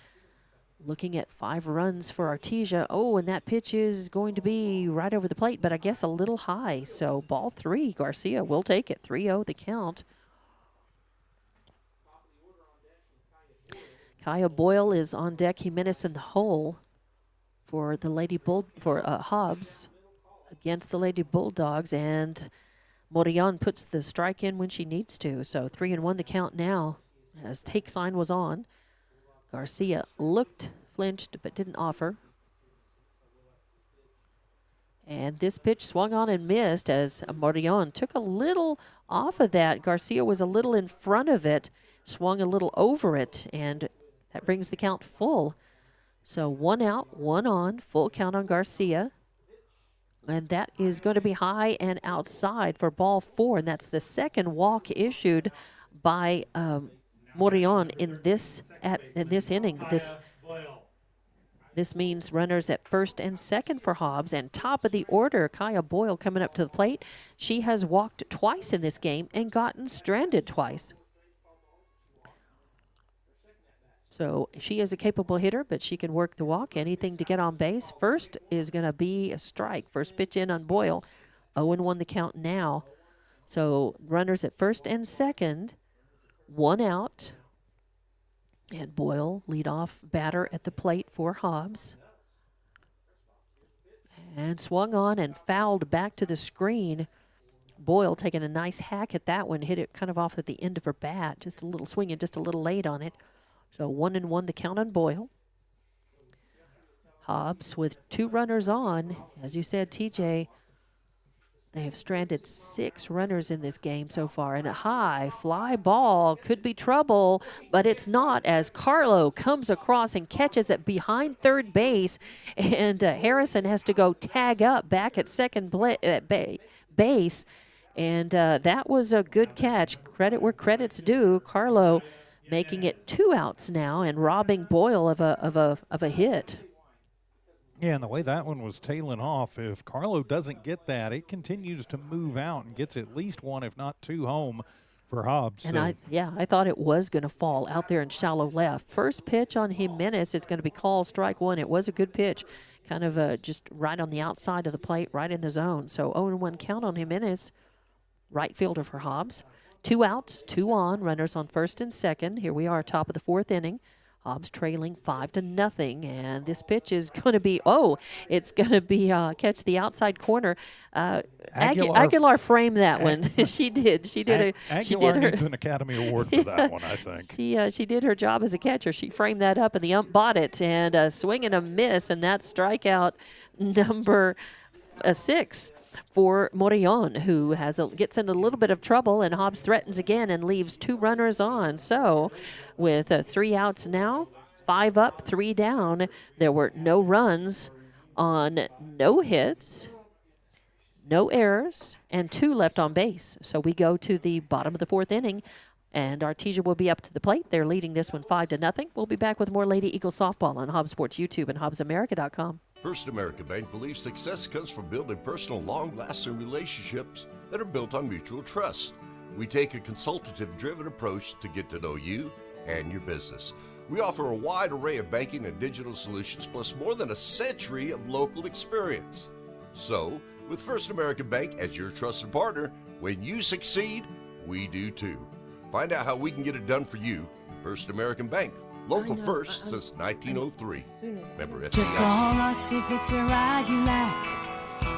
Looking at 5 runs for Artesia. Oh, and that pitch is going to be right over the plate, but I guess a little high. So ball 3, Garcia will take it. 3-0 the count. Kaya Boyle is on deck. Jimenez in the hole for the Hobbs against the Lady Bulldogs, and Morillon puts the strike in when she needs to. So 3-1 the count now as take sign was on. Garcia looked, flinched, but didn't offer. And this pitch swung on and missed as Morillon took a little off of that. Garcia was a little in front of it, swung a little over it, and that brings the count full. So 1 out, 1 on, full count on Garcia. And that is going to be high and outside for ball 4, and that's the second walk issued by Morillon in this inning. This means runners at first and second for Hobbs, and top of the order, Kaya Boyle coming up to the plate. She has walked twice in this game and gotten stranded twice. So she is a capable hitter, but she can work the walk, anything to get on base. First is going to be a strike. First pitch in on Boyle. 0-1 the count now. So runners at first and second. 1 out. And Boyle, leadoff batter at the plate for Hobbs. And swung on and fouled back to the screen. Boyle taking a nice hack at that one. Hit it kind of off at the end of her bat. Just a little swinging, just a little late on it. So 1-1 the count on Boyle. Hobbs with 2 runners on. As you said, TJ, they have stranded 6 runners in this game so far. And a high fly ball could be trouble, but it's not, as Carlo comes across and catches it behind third base. And Harrison has to go tag up back at second base. And that was a good catch. Credit where credit's due. Carlo making it 2 outs now and robbing Boyle of a hit. Yeah, and the way that one was tailing off, if Carlo doesn't get that, it continues to move out and gets at least 1, if not 2, home for Hobbs. And I thought it was going to fall out there in shallow left. First pitch on Jimenez, it's going to be called strike 1. It was a good pitch, kind of just right on the outside of the plate, right in the zone. So 0-1 count on Jimenez, right fielder for Hobbs. 2 outs, 2 on, runners on first and second. Here we are, top of the 4th inning. Hobbs trailing 5-0, and this pitch is going to be, it's going to be catch the outside corner. Aguilar framed that one. She did. Aguilar needs an Academy Award for that one, I think. She did her job as a catcher. She framed that up, and the ump bought it, and a swing and a miss, and that's strikeout number 6 for Morillon, who gets in a little bit of trouble, and Hobbs threatens again and leaves 2 runners on. So with 3 outs now, 5 up, 3 down, there were no runs on no hits, no errors, and 2 left on base. So we go to the bottom of the 4th inning, and Artesia will be up to the plate. They're leading this one 5-0. We'll be back with more Lady Eagle softball on Hobbs Sports YouTube and HobbsAmerica.com. First American Bank believes success comes from building personal, long-lasting relationships that are built on mutual trust. We take a consultative-driven approach to get to know you and your business. We offer a wide array of banking and digital solutions, plus more than a century of local experience. So, with First American Bank as your trusted partner, when you succeed, we do too. Find out how we can get it done for you. First American Bank. Local first since 1903. Member FDIC. Just call us if it's a ride you like.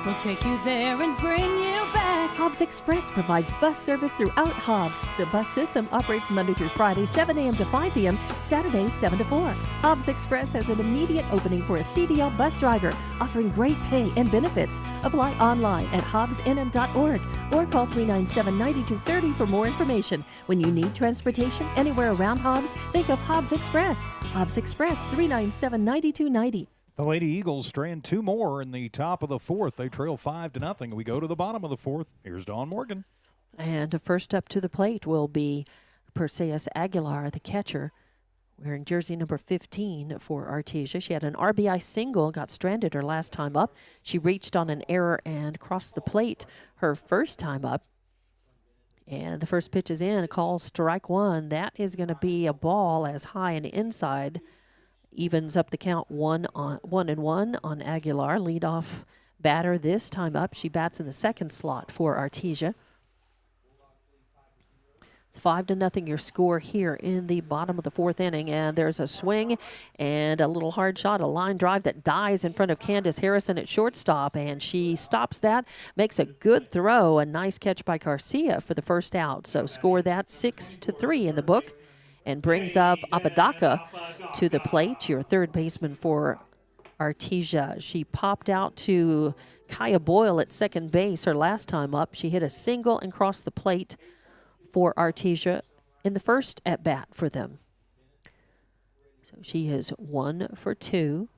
We'll take you there and bring you back. Hobbs Express provides bus service throughout Hobbs. The bus system operates Monday through Friday, 7 a.m. to 5 p.m., Saturdays, 7 to 4. Hobbs Express has an immediate opening for a CDL bus driver, offering great pay and benefits. Apply online at hobbsnm.org or call 397-9230 for more information. When you need transportation anywhere around Hobbs, think of Hobbs Express. Hobbs Express, 397-9290. The Lady Eagles strand 2 more in the top of the 4th. They trail 5-0. We go to the bottom of the 4th. Here's Dawn Morgan. And first up to the plate will be Perseus Aguilar, the catcher, wearing jersey number 15 for Artesia. She had an RBI single, got stranded her last time up. She reached on an error and crossed the plate her first time up. And the first pitch is in, a call strike 1. That is going to be a ball as high and inside. evens up the count 1-1 on Aguilar. Leadoff batter this time up. She bats in the second slot for Artesia. It's 5-0 your score here in the bottom of the fourth inning, and there's a swing and a little hard shot, a line drive that dies in front of Candace Harrison at shortstop, and she stops that, makes a good throw, a nice catch by Garcia for the first out. So score that 6-3 in the book, and brings up Apodaca to the plate, your third baseman for Artesia. She popped out to Kaya Boyle at second base her last time up. She hit a single and crossed the plate for Artesia in the first at-bat for them. So she is 1 for 2.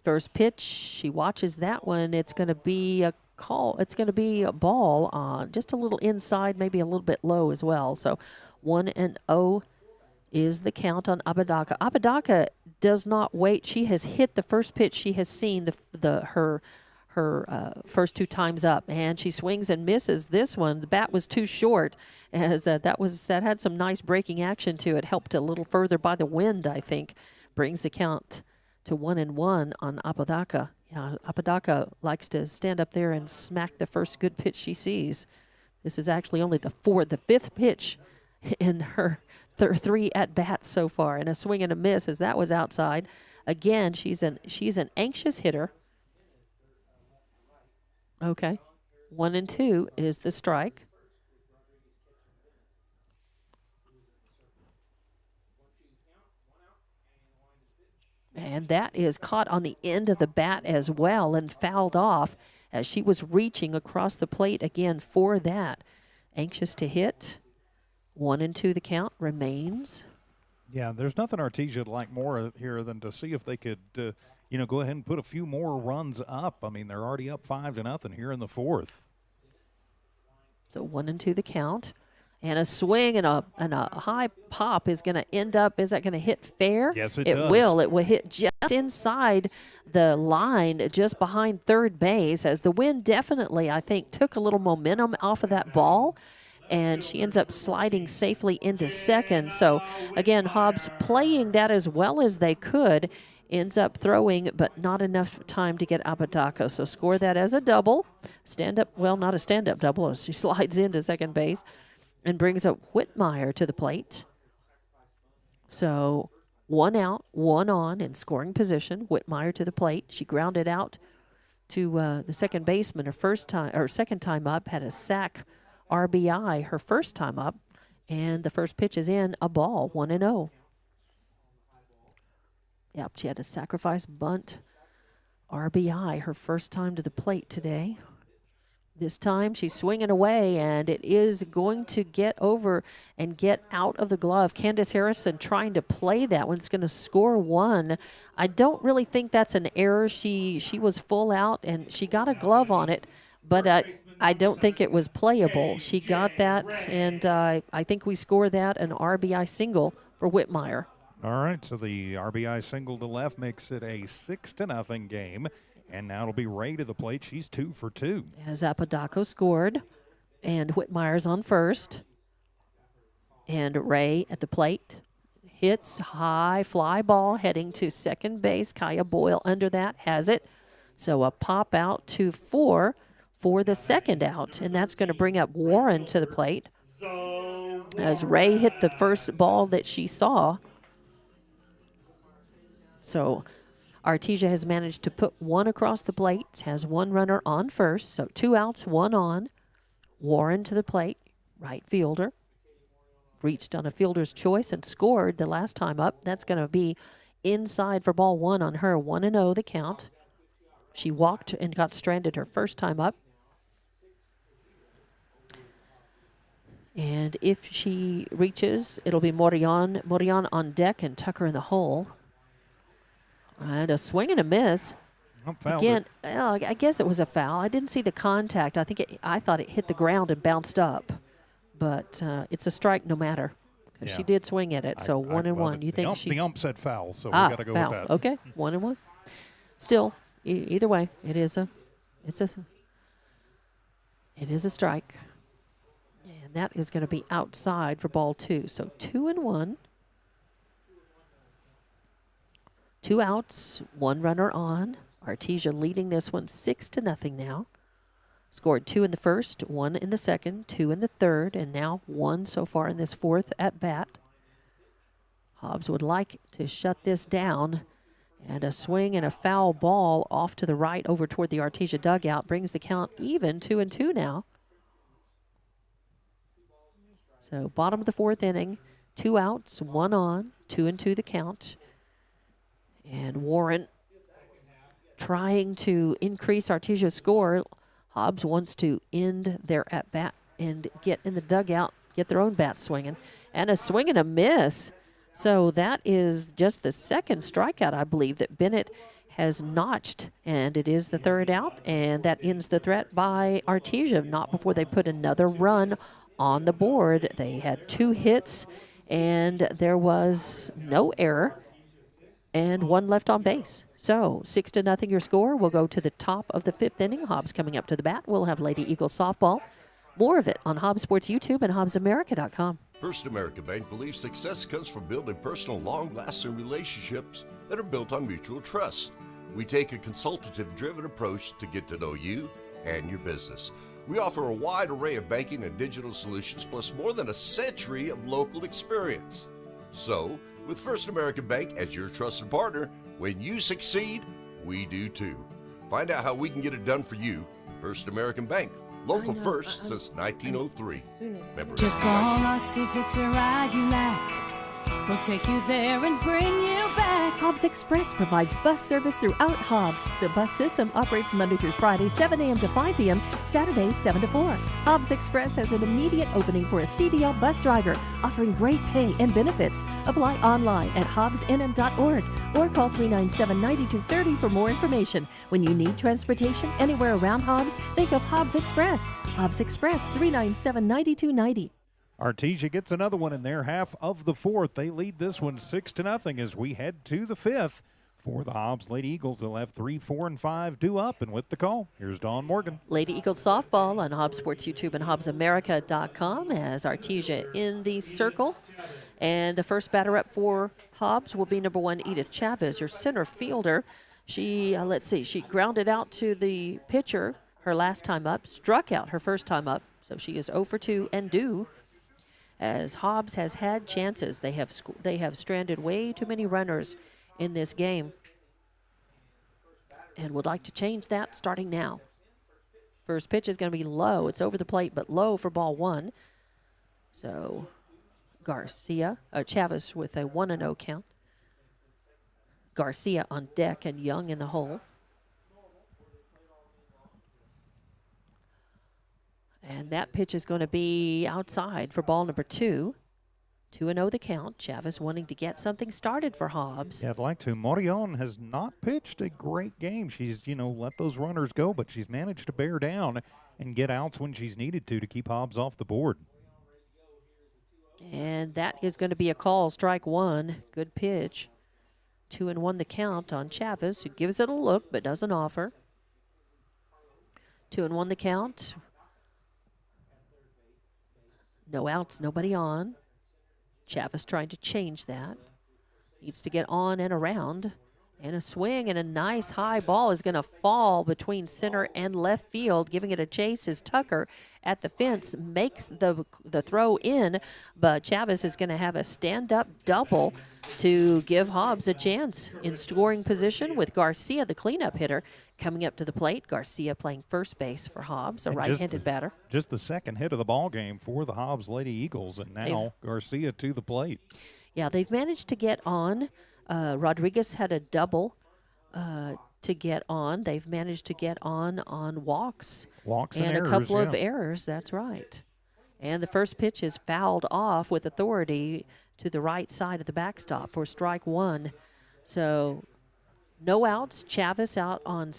First pitch, she watches that one. It's going to be a call. It's going to be a ball, just a little inside, maybe a little bit low as well. So 1-0 is the count on Apodaca. Apodaca does not wait. She has hit the first pitch she has seen her first 2 times up, and she swings and misses this one. The bat was too short, as that had some nice breaking action to it. Helped a little further by the wind, I think. Brings the count to 1-1 on Apodaca. Yeah, Apodaca likes to stand up there and smack the first good pitch she sees. This is actually only the 5th pitch in her 3 at bats so far, and a swing and a miss as that was outside. Again, she's an anxious hitter. Okay. 1-2 is the strike. And that is caught on the end of the bat as well and fouled off as she was reaching across the plate again for that. Anxious to hit. 1-2 the count remains. Yeah, there's nothing Artesia would like more here than to see if they could go ahead and put a few more runs up. I mean, they're already up 5-0 here in the fourth. So 1-2 the count. And a swing and a high pop is going to end up, is that going to hit fair? Yes, it does. It will. It will hit just inside the line, just behind third base, as the wind definitely, I think, took a little momentum off of that ball. And she ends up sliding safely into second. So, again, Hobbs playing that as well as they could. Ends up throwing, but not enough time to get Apodaca. So score that as a double. Not a stand-up double, as she slides into second base and brings up Whitmire to the plate. So 1 out, 1 on in scoring position. Whitmire to the plate. She grounded out to the second baseman her second time up, had a sack RBI her first time up, and the first pitch is in, a ball, 1-0. Yep, she had a sacrifice bunt RBI her first time to the plate today. This time she's swinging away, and it is going to get over and get out of the glove. Candace Harrison trying to play that one. It's going to score 1. I don't really think that's an error. She was full out, and she got a glove on it, but I don't think it was playable. She got that, and I think we score that an RBI single for Whitmire. All right, so the RBI single to left makes it a 6-0 game. And now it'll be Ray to the plate. She's 2 for 2. As Apodaca scored, and Whitmire's on first. And Ray at the plate. Hits high fly ball heading to second base. Kaya Boyle under that has it. So a pop out to 4 for the second out. And that's going to bring up Warren to the plate. As Ray hit the first ball that she saw. So Artesia has managed to put 1 across the plate, has 1 runner on first, so 2 outs, 1 on. Warren to the plate, right fielder. Reached on a fielder's choice and scored the last time up. That's going to be inside for ball 1 on her, 1-0 the count. She walked and got stranded her first time up. And if she reaches, it'll be Morion on deck and Tucker in the hole. And a swing and a miss. Again, I guess it was a foul. I didn't see the contact. I thought it hit the ground and bounced up. But it's a strike no matter. Because she did swing at it. So 1-1. You think the ump said foul, so we got to go foul. with that. Okay, 1-1. Still, either way, it is a strike. And that is going to be outside for ball 2. So 2-1. 2 outs, 1 runner on. Artesia leading this one 6-0 now. Scored 2 in the first, 1 in the second, 2 in the third, and now 1 so far in this fourth at bat. Hobbs would like to shut this down, and a swing and a foul ball off to the right over toward the Artesia dugout brings the count even, 2-2 now. So bottom of the fourth inning, 2 outs, 1 on, 2-2 the count. And Warren trying to increase Artesia's score. Hobbs wants to end their at-bat and get in the dugout, get their own bat swinging. And a swing and a miss. So that is just the second strikeout, I believe, that Bennett has notched. And it is the third out, and that ends the threat by Artesia. Not before they put another run on the board. They had 2 hits, and there was no error, and 1 left on base. So 6-0 your score. We'll go to the top of the 5th inning. Hobbs coming up to the bat. We'll have Lady Eagles softball. More of it on Hobbs Sports YouTube and HobbsAmerica.com. First American Bank believes success comes from building personal, long-lasting relationships that are built on mutual trust. We take a consultative-driven approach to get to know you and your business. We offer a wide array of banking and digital solutions, plus more than a century of local experience. So, with First American Bank as your trusted partner, when you succeed, we do too. Find out how we can get it done for you. First American Bank, local first since 1903. Member Just call FDIC. us if it's a ride you like. We'll take you there and bring you back. Hobbs Express provides bus service throughout Hobbs. The bus system operates Monday through Friday, 7 a.m. to 5 p.m., Saturdays, 7 to 4. Hobbs Express has an immediate opening for a CDL bus driver, offering great pay and benefits. Apply online at hobbsnm.org or call 397-9230 for more information. When you need transportation anywhere around Hobbs, think of Hobbs Express. Hobbs Express, 397-9290. Artesia gets another one in their half of the 4th. They lead this one 6-0 as we head to the 5th. For the Hobbs Lady Eagles, they'll have 3, 4, and 5 due up. And with the call, here's Dawn Morgan. Lady Eagles softball on Hobbs Sports YouTube and HobbsAmerica.com as Artesia in the circle. And the first batter up for Hobbs will be number 1, Edith Chavez, your center fielder. She, she grounded out to the pitcher her last time up, struck out her first time up. So she is 0 for 2 and due. As Hobbs has had chances, they have stranded way too many runners in this game, and would like to change that starting now. First pitch is going to be low. It's over the plate, but low for ball 1. So Chavez with a 1-0 count. Garcia on deck and Young in the hole. And that pitch is going to be outside for ball number 2. 2-0 the count. Chavez wanting to get something started for Hobbs. Yeah, I'd like to. Morion has not pitched a great game. She's, let those runners go, but she's managed to bear down and get outs when she's needed to keep Hobbs off the board. And that is going to be a call, strike 1. Good pitch. 2-1 the count on Chavez, who gives it a look but doesn't offer. 2-1 the count. No outs, nobody on. Chavez trying to change that. Needs to get on and around. And a swing and a nice high ball is going to fall between center and left field. Giving it a chase is Tucker at the fence. Makes the throw in, but Chavez is going to have a stand-up double to give Hobbs a chance in scoring position with Garcia, the cleanup hitter, coming up to the plate. Garcia playing first base for Hobbs, a right-handed batter. Just the second hit of the ball game for the Hobbs Lady Eagles, and now Garcia to the plate. Yeah, they've managed to get on. Rodriguez had a double to get on. They've managed to get on walks and errors, a couple of errors. That's right. And the first pitch is fouled off with authority to the right side of the backstop for strike 1. So no outs. Chavez out on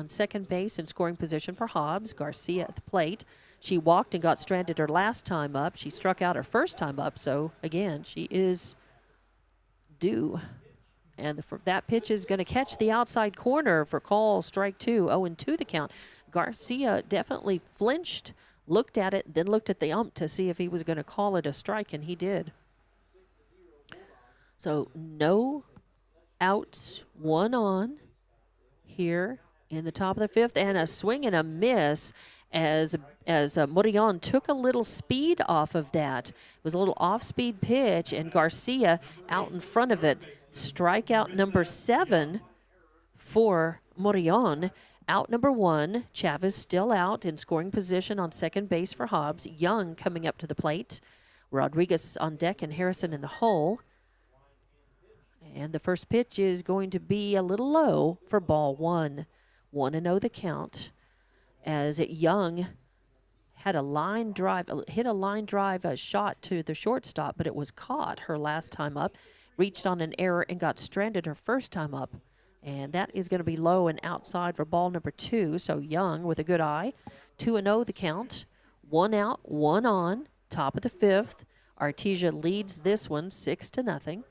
second base in scoring position for Hobbs. Garcia at the plate. She walked and got stranded her last time up. She struck out her first time up. So, again, she is due. And that pitch is going to catch the outside corner for call, strike 2. 0-2 the count. Garcia definitely flinched, looked at it, then looked at the ump to see if he was going to call it a strike, and he did. So no out, 1 on here in the top of the 5th, and a swing and a miss as Morillon took a little speed off of that. It was a little off-speed pitch, and Garcia out in front of it. Strikeout number 7 for Morillon. Out number 1, Chavez still out in scoring position on second base for Hobbs. Young coming up to the plate. Rodriguez on deck and Harrison in the hole. And the first pitch is going to be a little low for ball 1. 1-0 the count. As Young had a line drive, hit a line drive, a shot to the shortstop, but it was caught her last time up. Reached on an error and got stranded her first time up. And that is going to be low and outside for ball number 2. So Young with a good eye. 2-0 the count. 1 out, 1 on. Top of the 5th. Artesia leads this one 6-0.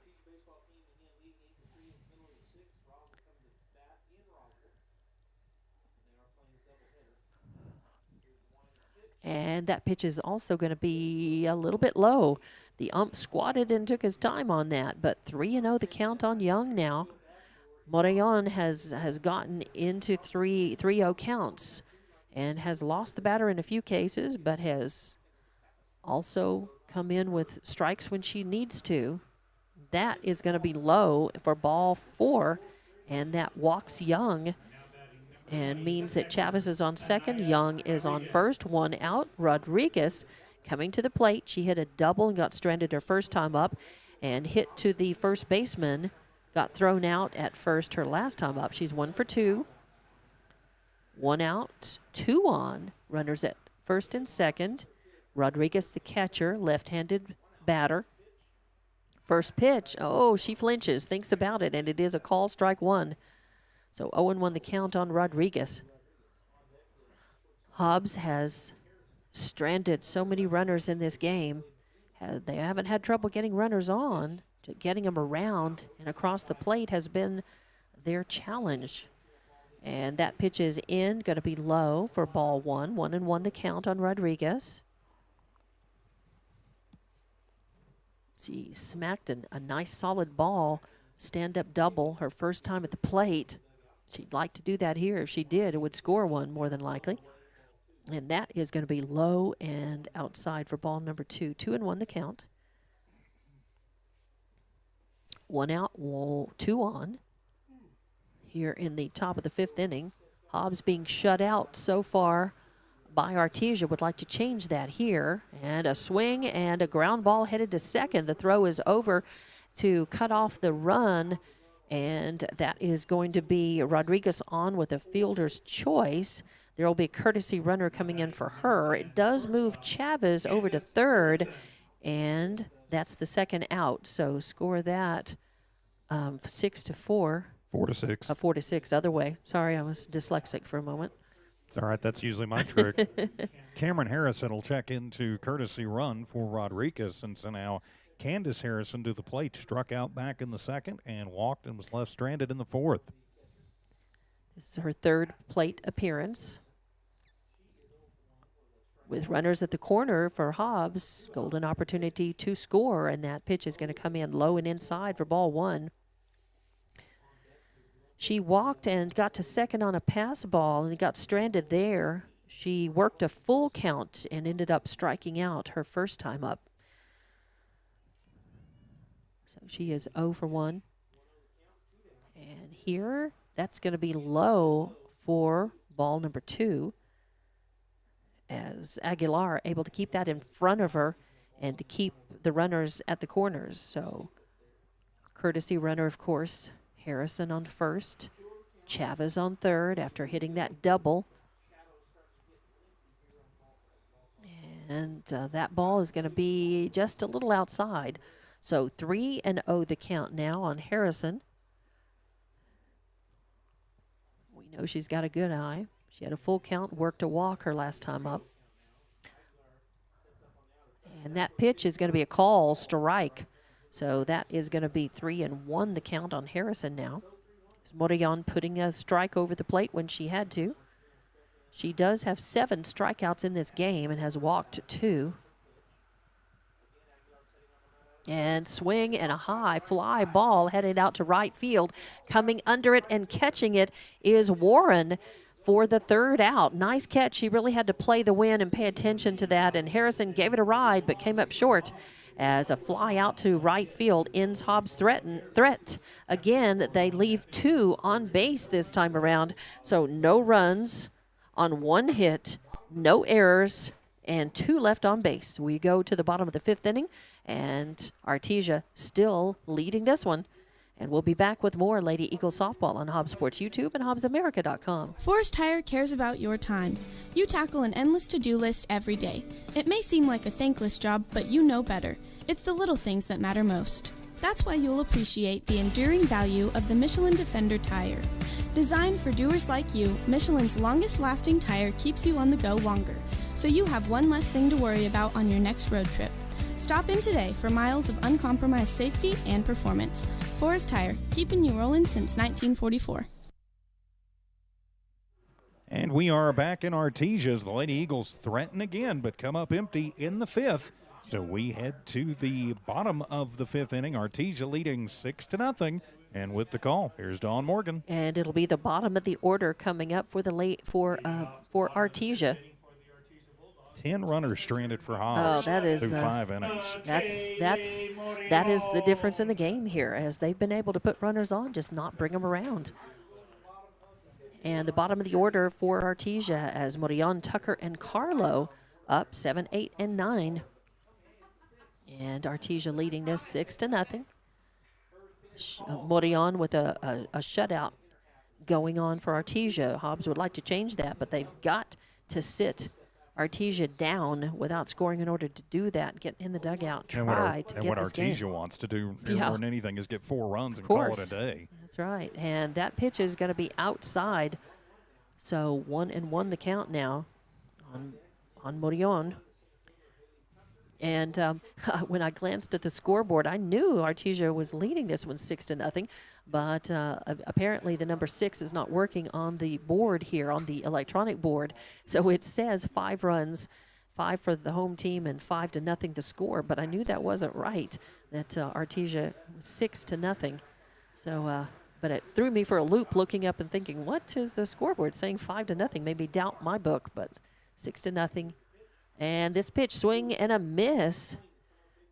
And that pitch is also going to be a little bit low. The ump squatted and took his time on that, but 3-0 the count on Young now. Morillon has gotten into 3-0 counts and has lost the batter in a few cases, but has also come in with strikes when she needs to. That is going to be low for ball 4, and that walks Young and means that Chavez is on second, Young is on first, 1 out. Rodriguez coming to the plate. She hit a double and got stranded her first time up and hit to the first baseman. Got thrown out at first her last time up. She's 1 for 2. 1 out, 2 on. Runners at first and second. Rodriguez, the catcher, left-handed batter. First pitch. Oh, she flinches, thinks about it, and it is a call, strike 1. So 0-1 the count on Rodriguez. Hobbs has stranded so many runners in this game. They haven't had trouble getting runners on. Getting them around and across the plate has been their challenge. And that pitch is in, going to be low for ball 1. 1-1 the count on Rodriguez. She smacked a nice solid ball, stand-up double, her first time at the plate. She'd like to do that here. If she did, it would score 1 more than likely. And that is going to be low and outside for ball number 2. 2-1 the count. 1 out, 2 on. Here in the top of the 5th inning. Hobbs being shut out so far by Artesia. Would like to change that here. And a swing and a ground ball headed to second. The throw is over to cut off the run. And that is going to be Rodriguez on with a fielder's choice. There will be a courtesy runner coming in for her. It does move Chavez over to third. And that's the second out. So score that 6-4. 4-6. 4-6, other way. Sorry, I was dyslexic for a moment. It's all right. That's usually my trick. Cameron Harrison will check into courtesy run for Rodriguez. And so now Candace Harrison to the plate, struck out back in the second and walked and was left stranded in the 4th. This is her 3rd plate appearance. With runners at the corner for Hobbs, golden opportunity to score, and that pitch is going to come in low and inside for ball 1. She walked and got to second on a pass ball and got stranded there. She worked a full count and ended up striking out her first time up. So she is 0 for 1. And here, that's going to be low for ball number 2. As Aguilar able to keep that in front of her and to keep the runners at the corners. So courtesy runner, of course, Harrison on first, Chavez on third after hitting that double. And that ball is going to be just a little outside. So 3-0 the count now on Harrison. We know she's got a good eye. She had a full count, worked a walk her last time up. And that pitch is going to be a call, strike. So that is going to be 3-1 the count on Harrison now. Morillon putting a strike over the plate when she had to. She does have 7 strikeouts in this game and has walked 2. And swing and a high fly ball headed out to right field. Coming under it and catching it is Warren for the third out. Nice catch. He really had to play the wind and pay attention to that. And Harrison gave it a ride but came up short as a fly out to right field ends Hobbs' threat. Again, they leave 2 on base this time around. So no runs on 1 hit, no errors, and 2 left on base. We go to the bottom of the 5th inning, and Artesia still leading this one. And we'll be back with more Lady Eagles softball on Hobbs Sports YouTube and HobbsAmerica.com. Forest Tire cares about your time. You tackle an endless to-do list every day. It may seem like a thankless job, but you know better. It's the little things that matter most. That's why you'll appreciate the enduring value of the Michelin Defender tire. Designed for doers like you, Michelin's longest-lasting tire keeps you on the go longer, so you have one less thing to worry about on your next road trip. Stop in today for miles of uncompromised safety and performance. Forest Tire, keeping you rolling since 1944. And we are back in Artesia as the Lady Eagles threaten again, but come up empty in the 5th. So we head to the bottom of the 5th inning. Artesia leading 6-0. And with the call, here's Dawn Morgan. And it'll be the bottom of the order coming up for the for Artesia. 10 runners stranded for Hobbs that is through 5 innings. That is the difference in the game here, as they've been able to put runners on, just not bring them around. And the bottom of the order for Artesia as Morion, Tucker, and Carlo up 7, 8, and 9. And Artesia leading this 6-0. Morion with a shutout going on for Artesia. Hobbs would like to change that, but they've got to sit Artesia down without scoring in order to do that. Get in the dugout, try to get this game. And what Artesia wants to do more than anything is get 4 runs and call it a day. That's right. And that pitch is going to be outside. So 1-1 the count now on Morion. And when I glanced at the scoreboard, I knew Artesia was leading this one 6-0, but apparently the number 6 is not working on the board here, on the electronic board. So it says 5 runs, 5 for the home team, and 5-0 to score. But I knew that wasn't right, that Artesia was 6-0. So, but it threw me for a loop looking up and thinking, what is the scoreboard saying 5-0? Maybe doubt my book, but 6-0. And this pitch, swing and a miss.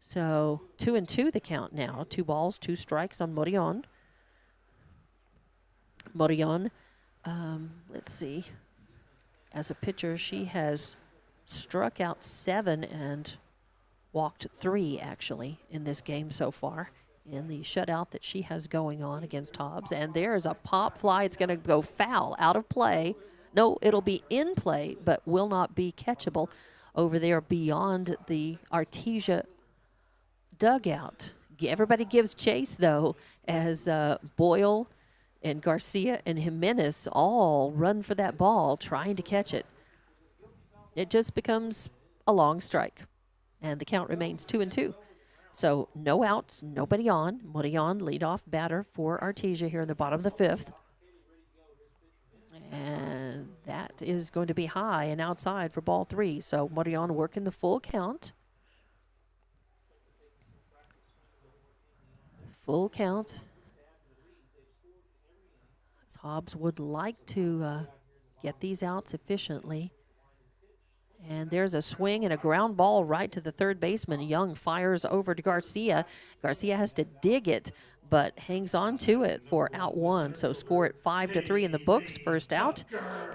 So 2-2 the count now. 2 balls, 2 strikes on Morion. Morion, let's see. As a pitcher, she has struck out 7 and walked 3, actually, in this game so far, in the shutout that she has going on against Hobbs. And there is a pop fly. It's going to go foul, out of play. No, it'll be in play, but will not be catchable over there beyond the Artesia dugout. Everybody gives chase, though, as Boyle and Garcia and Jimenez all run for that ball, trying to catch it. It just becomes a long strike, and the count remains 2-2. So no outs, nobody on. Morion, leadoff batter for Artesia here in the bottom of the 5th. And that is going to be high and outside for ball 3. So Morion working the full count. Full count. As Hobbs would like to get these outs efficiently. And there's a swing and a ground ball right to the third baseman. Young fires over to Garcia. Garcia has to dig it, but hangs on to it for out 1. So score it 5-3 in the books, first out,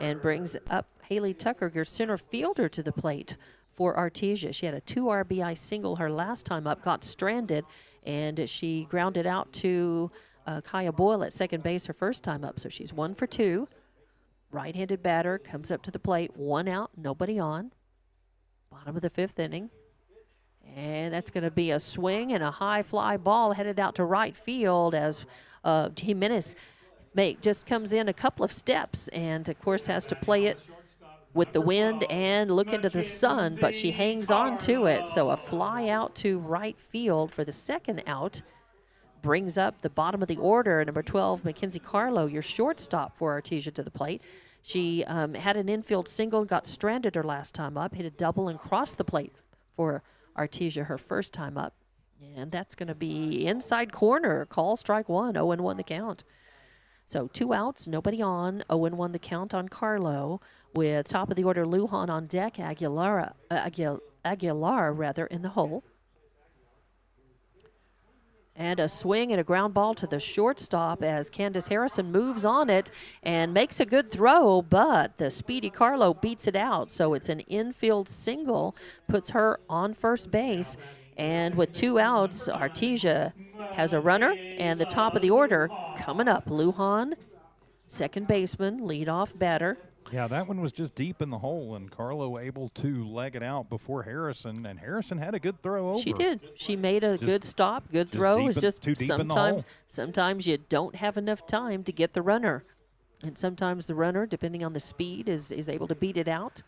and brings up Haley Tucker, your center fielder, to the plate for Artesia. She had a 2 RBI single her last time up, got stranded, and she grounded out to Kaya Boyle at second base her first time up. So she's 1 for 2. Right-handed batter comes up to the plate, 1 out, nobody on. Bottom of the 5th inning. And that's going to be a swing and a high fly ball headed out to right field as Jimenez just comes in a couple of steps and, of course, has to play it with the wind and look into the sun, but she hangs on to it. So a fly out to right field for the second out brings up the bottom of the order, number 12, Mackenzie Carlo, your shortstop for Artesia, to the plate. She had an infield single, got stranded her last time up, hit a double and crossed the plate for Artesia her first time up. And that's going to be inside corner. Call strike one, 0-1 the count. So 2 outs, nobody on, 0-1 the count on Carlo. With top of the order Lujan on deck, Aguilar in the hole. And a swing and a ground ball to the shortstop as Candace Harrison moves on it and makes a good throw, but the speedy Carlo beats it out. So it's an infield single, puts her on first base. And with 2 outs, Artesia has a runner, and the top of the order coming up. Lujan, second baseman, leadoff batter. Yeah, that one was just deep in the hole, and Carlo able to leg it out before Harrison, and Harrison had a good throw over. She did. She made a good stop, good throw. It's just too deep in the hole. Sometimes you don't have enough time to get the runner, and sometimes the runner, depending on the speed, is able to beat it out.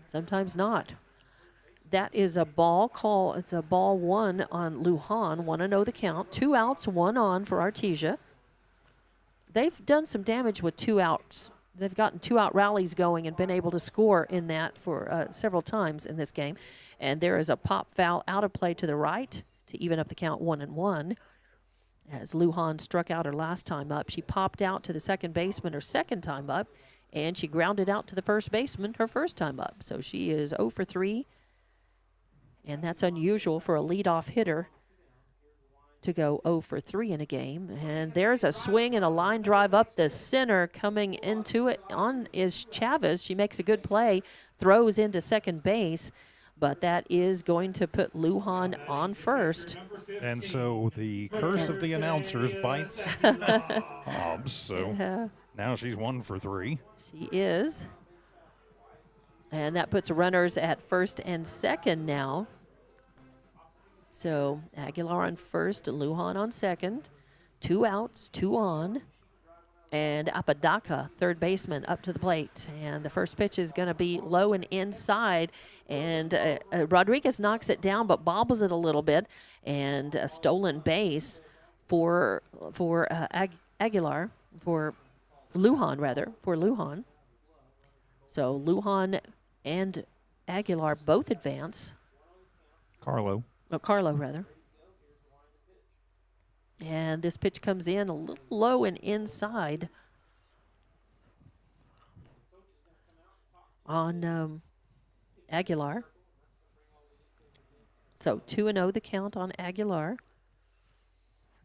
Sometimes not. That is a ball call. It's a ball 1 on Lujan, 1-0 the count. 2 outs, 1 on for Artesia. They've done some damage with 2 outs. They've gotten 2-out rallies going and been able to score in that for several times in this game. And there is a pop foul out of play to the right to even up the count 1-1. As Lujan struck out her last time up, she popped out to the second baseman her second time up, and she grounded out to the first baseman her first time up. So she is 0 for 3, and that's unusual for a leadoff hitter to go 0 for 3 in a game. And there's a swing and a line drive up the center. Coming into it on is Chavez. She makes a good play, throws into second base, but that is going to put Lujan on first. And so the curse of the announcers bites Hobbs. So now she's 1 for 3. She is. And that puts runners at first and second now. So Aguilar on first, Lujan on second. 2 outs, 2 on. And Apodaca, third baseman, up to the plate. And the first pitch is going to be low and inside. And Rodriguez knocks it down but bobbles it a little bit. And a stolen base for Aguilar, for Lujan. So Lujan and Aguilar both advance. Carlo. And this pitch comes in a little low and inside on Aguilar. So 2-0 the count on Aguilar.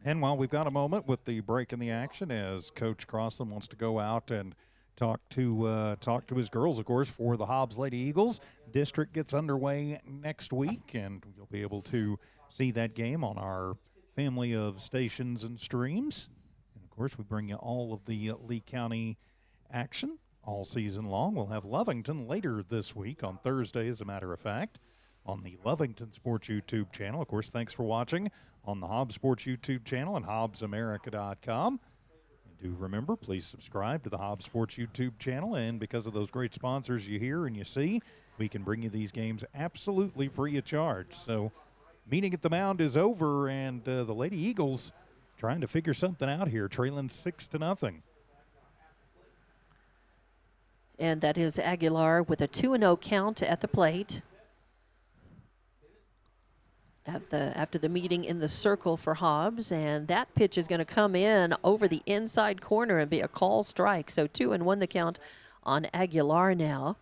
And while we've got a moment with the break in the action, as Coach Crossland wants to go out and talk to his girls, of course, for the Hobbs Lady Eagles. District gets underway next week, and you'll be able to see that game on our family of stations and streams. And, of course, we bring you all of the Lee County action all season long. We'll have Lovington later this week on Thursday, as a matter of fact, on the Lovington Sports YouTube channel. Of course, thanks for watching on the Hobbs Sports YouTube channel and HobbsAmerica.com. Do remember, please subscribe to the Hobbs Sports YouTube channel, and because of those great sponsors you hear and you see, we can bring you these games absolutely free of charge. So, meeting at the mound is over, and the Lady Eagles trying to figure something out here, trailing 6-0. And that is Aguilar with a 2-0 count at the plate. After the meeting in the circle for Hobbs, and that pitch is going to come in over the inside corner and be a call strike. So 2-1 the count on Aguilar now.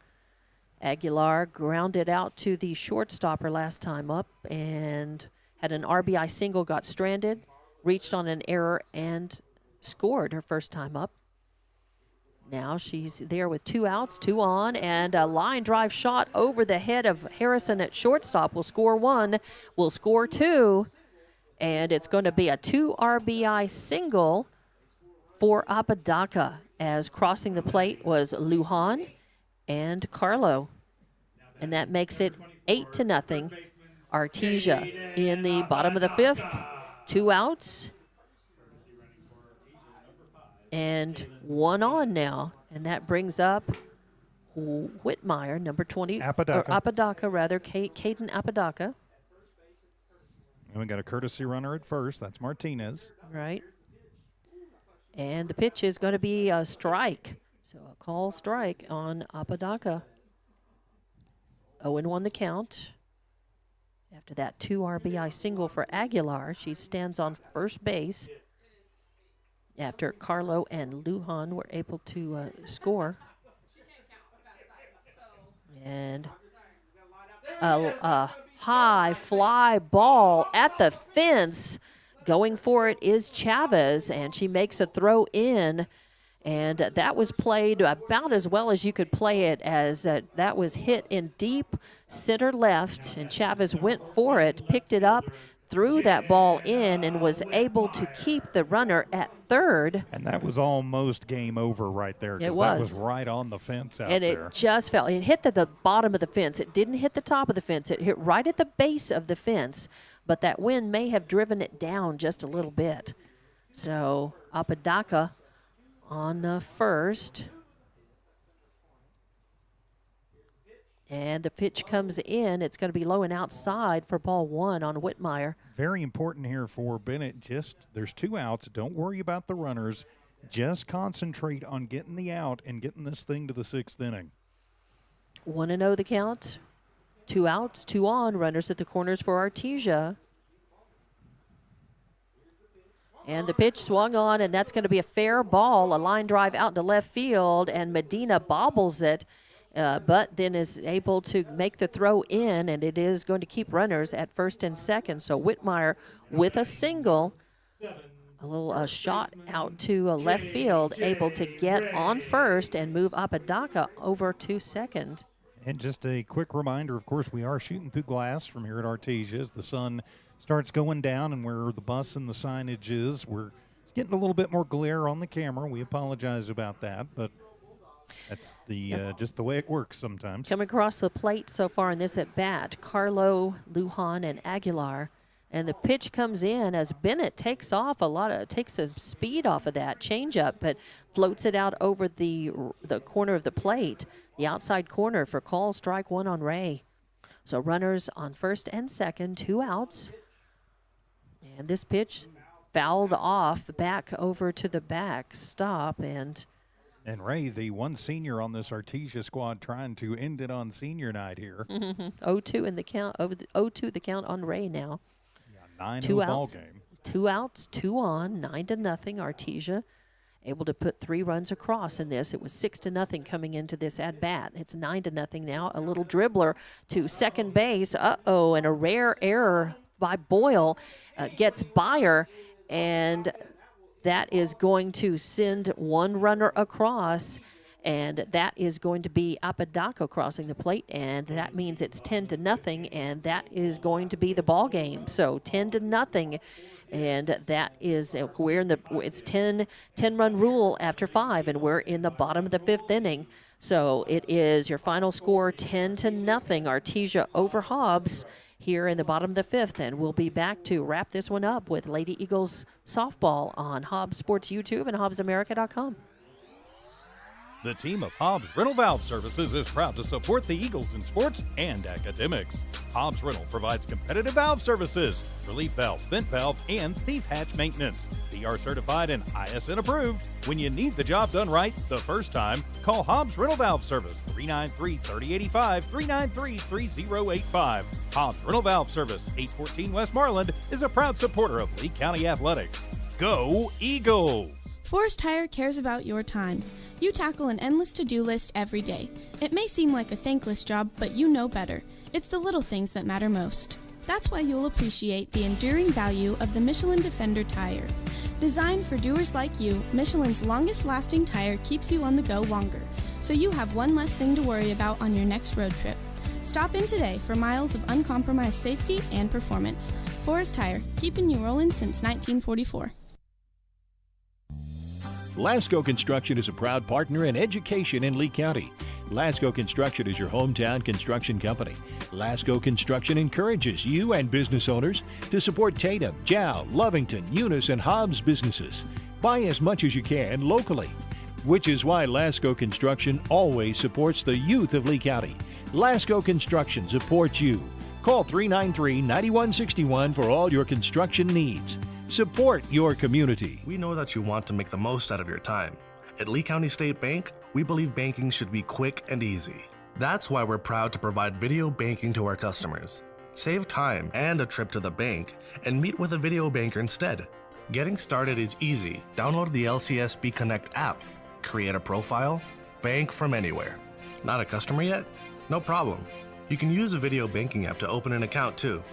Aguilar grounded out to the shortstop her last time up and had an RBI single, got stranded, reached on an error, and scored her first time up. Now she's there with 2 outs, 2 on, and a line drive shot over the head of Harrison at shortstop. Will score 1, will score 2, and it's going to be a 2 RBI single for Apodaca, as crossing the plate was Lujan and Carlo. And that makes it 8-0. Artesia in the bottom of the 5th. 2 outs. And 1 on now, and that brings up Whitmire, number 20. Apodaca, rather, Caden Apodaca. And we got a courtesy runner at first. That's Martinez. Right. And the pitch is going to be a strike. So a call strike on Apodaca. 0-1 the count After that 2 RBI single for Aguilar, she stands on first base after Carlo and Lujan were able to score. And a high fly ball at the fence. Going for it is Chavez, and she makes a throw in. And that was played about as well as you could play it, as that was hit in deep center left, and Chavez went for it, picked it up, threw that ball in, and was able to keep the runner at third. And that was almost game over right there. It was. That was right on the fence out and there. It just fell. It hit the bottom of the fence. It didn't hit the top of the fence. It hit right at the base of the fence, but that wind may have driven it down just a little bit. So Apodaca on first. And the pitch comes in. It's going to be low and outside for ball 1 on Whitmire. Very important here for Bennett. There's 2 outs. Don't worry about the runners. Just concentrate on getting the out and getting this thing to the 6th inning. 1-0 the count. 2 outs, 2 on. Runners at the corners for Artesia. And the pitch swung on, and that's going to be a fair ball, a line drive out to left field, and Medina bobbles it, but then is able to make the throw in, and it is going to keep runners at first and second. So Whitmire with a single, a little shot out to left field, able to get on first and move Apodaca over to second. And just a quick reminder, of course, we are shooting through glass from here at Artesia as the sun starts going down, and where the bus and the signage is, we're getting a little bit more glare on the camera. We apologize about that, but that's just the way it works sometimes. Coming across the plate so far in this at bat, Carlo, Lujan, and Aguilar. And the pitch comes in as Bennett takes off takes some speed off of that changeup, but floats it out over the corner of the plate, the outside corner for call, strike 1 on Ray. So runners on first and second, 2 outs. And this pitch fouled off back over to the backstop, and Ray, the one senior on this Artesia squad, trying to end it on senior night here. 0-2 in the count, over the 0-2 the count on Ray now. Yeah, 2 9-0 ball outs. game. 2 outs, 2 on, 9-0 Artesia. Able to put 3 runs across in this. It was 6-0 coming into this at bat. It's 9-0 now. A little dribbler to second base. And a rare error by Boyle gets Byer, and that is going to send 1 runner across, and that is going to be Apodaca crossing the plate, and that means it's 10-0, and that is going to be the ball game. So 10-0, and that is it's 10-run rule after 5, and we're in the bottom of the 5th inning. So it is your final score 10-0 Artesia over Hobbs here in the bottom of the 5th, and we'll be back to wrap this one up with Lady Eagles softball on Hobbs Sports YouTube and HobbsAmerica.com. The team of Hobbs Rental Valve Services is proud to support the Eagles in sports and academics. Hobbs Rental provides competitive valve services, relief valve, vent valve, and thief hatch maintenance. PR certified and ISN approved. When you need the job done right the first time, call Hobbs Rental Valve Service 393-3085, 393-3085. Hobbs Rental Valve Service, 814 West Marland, is a proud supporter of Lee County Athletics. Go Eagles! Forest Tire cares about your time. You tackle an endless to-do list every day. It may seem like a thankless job, but you know better. It's the little things that matter most. That's why you'll appreciate the enduring value of the Michelin Defender tire. Designed for doers like you, Michelin's longest-lasting tire keeps you on the go longer, so you have one less thing to worry about on your next road trip. Stop in today for miles of uncompromised safety and performance. Forest Tire, keeping you rolling since 1944. Lasco Construction is a proud partner in education in Lee County. Lasco Construction is your hometown construction company. Lasco Construction encourages you and business owners to support Tatum, Jow, Lovington, Eunice, and Hobbs businesses. Buy as much as you can locally, which is why Lasco Construction always supports the youth of Lee County. Lasco Construction supports you. Call 393-9161 for all your construction needs. Support your community. We know that you want to make the most out of your time. At Lee County State Bank, we believe banking should be quick and easy. That's why we're proud to provide video banking to our customers. Save time and a trip to the bank and meet with a video banker instead. Getting started is easy. Download the LCSB Connect app, create a profile, bank from anywhere. Not a customer yet? No problem. You can use a video banking app to open an account too.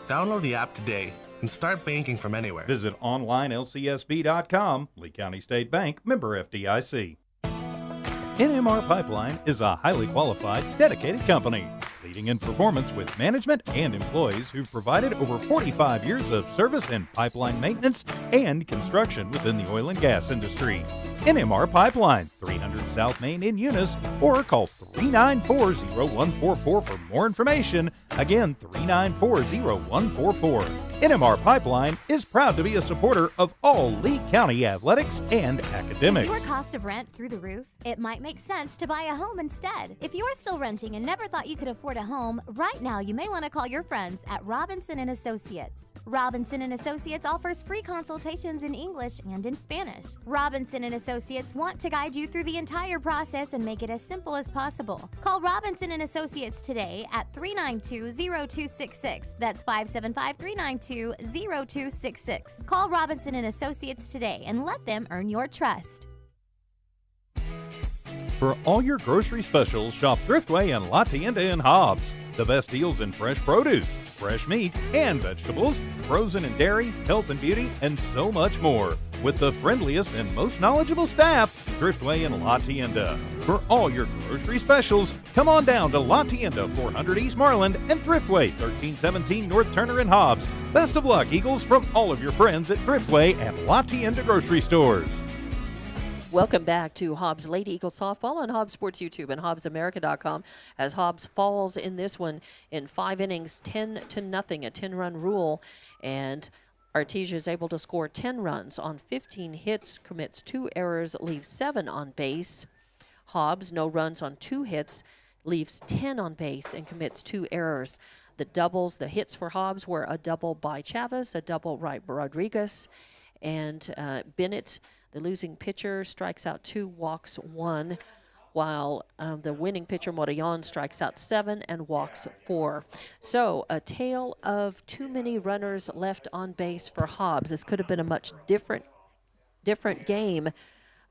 Download the app today and start banking from anywhere. Visit onlinelcsb.com. Lee County State Bank, member FDIC. NMR Pipeline is a highly qualified, dedicated company, leading in performance with management and employees who've provided over 45 years of service in pipeline maintenance and construction within the oil and gas industry. NMR Pipeline, 300 South Main in Eunice, or call 394-0144 for more information. Again, 394-0144. NMR Pipeline is proud to be a supporter of all Lee County athletics and academics. Is your cost of rent through the roof? It might make sense to buy a home instead. If you're still renting and never thought you could afford a home, right now you may want to call your friends at Robinson & Associates. Robinson & Associates offers free consultations in English and in Spanish. Robinson & Associates want to guide you through the entire process and make it as simple as possible. Call Robinson & Associates today at 392-0266. That's 575-392-0266. Call Robinson & Associates today and let them earn your trust. For all your grocery specials, shop Thriftway and La Tienda in Hobbs. The best deals in fresh produce, fresh meat, and vegetables, frozen and dairy, health and beauty, and so much more. With the friendliest and most knowledgeable staff, Thriftway and La Tienda. For all your grocery specials, come on down to La Tienda, 400 East Marland, and Thriftway, 1317 North Turner in Hobbs. Best of luck, Eagles, from all of your friends at Thriftway and La Tienda grocery stores. Welcome back to Hobbs Lady Eagles softball on Hobbs Sports YouTube and HobbsAmerica.com as Hobbs falls in this one in 5 innings, 10-0, a 10-run rule, and Artesia is able to score 10 runs on 15 hits, commits 2 errors, leaves 7 on base. Hobbs, no runs on 2 hits, leaves 10 on base, and commits 2 errors. The doubles, the hits for Hobbs were a double by Chavez, a double by Rodriguez, and Bennett, the losing pitcher, strikes out 2, walks 1, while the winning pitcher, Morillon, strikes out 7 and walks 4. So a tale of too many runners left on base for Hobbs. This could have been a much different game,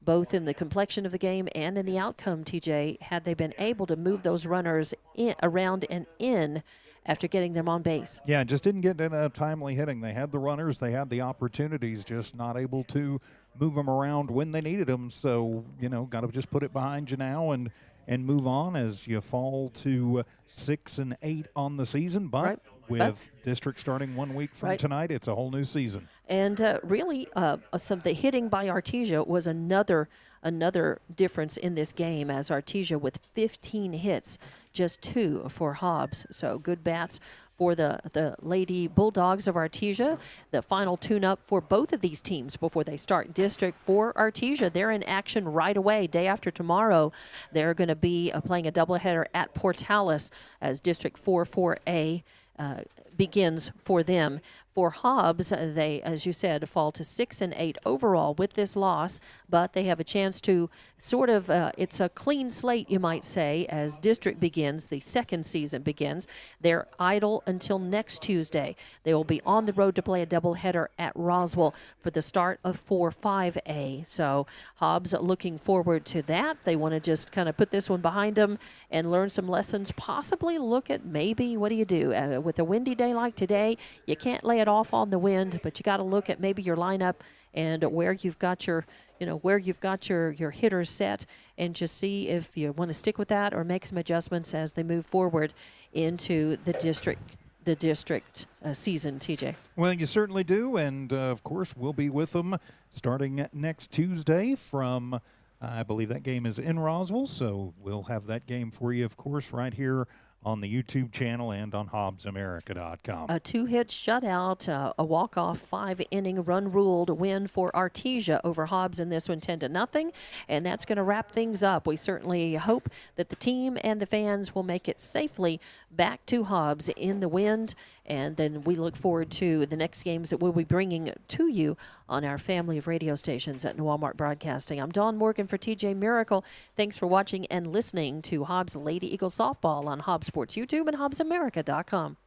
both in the complexion of the game and in the outcome, TJ, had they been able to move those runners around and in after getting them on base. Yeah, just didn't get in a timely hitting. They had the runners, they had the opportunities, just not able to move them around when they needed them. So, got to just put it behind you now and move on as you fall to 6-8 on the season. But with district starting 1 week from tonight, it's a whole new season. And really, the hitting by Artesia was another difference in this game, as Artesia with 15 hits, just 2 for Hobbs. So good bats for the Lady Bulldogs of Artesia. The final tune-up for both of these teams before they start district for Artesia. They're in action right away. Day after tomorrow, they're going to be playing a doubleheader at Portales as District 4-4A begins for them. For Hobbs, they, as you said, fall to 6-8 overall with this loss, but they have a chance to sort of, it's a clean slate, you might say, as district begins, the second season begins. They're idle until next Tuesday. They will be on the road to play a doubleheader at Roswell for the start of 4-5A. So Hobbs looking forward to that. They want to just kind of put this one behind them and learn some lessons, possibly look at maybe, what do you do? With a windy day like today, you can't lay it off on the wind, but you got to look at maybe your lineup and where you've got your your hitters set, and just see if you want to stick with that or make some adjustments as they move forward into the district season, TJ. Well, you certainly do, and of course we'll be with them starting next Tuesday from I believe that game is in Roswell, so we'll have that game for you, of course, right here on the YouTube channel and on HobbsAmerica.com. A 2-hit shutout, a walk-off 5-inning run-ruled win for Artesia over Hobbs in this one, 10-0, and that's going to wrap things up. We certainly hope that the team and the fans will make it safely back to Hobbs in the wind, and then we look forward to the next games that we'll be bringing to you on our family of radio stations at Walmart Broadcasting. I'm Dawn Morgan for TJ Miracle. Thanks for watching and listening to Hobbs Lady Eagles Softball on Hobbs Sports YouTube and HobbsAmerica.com.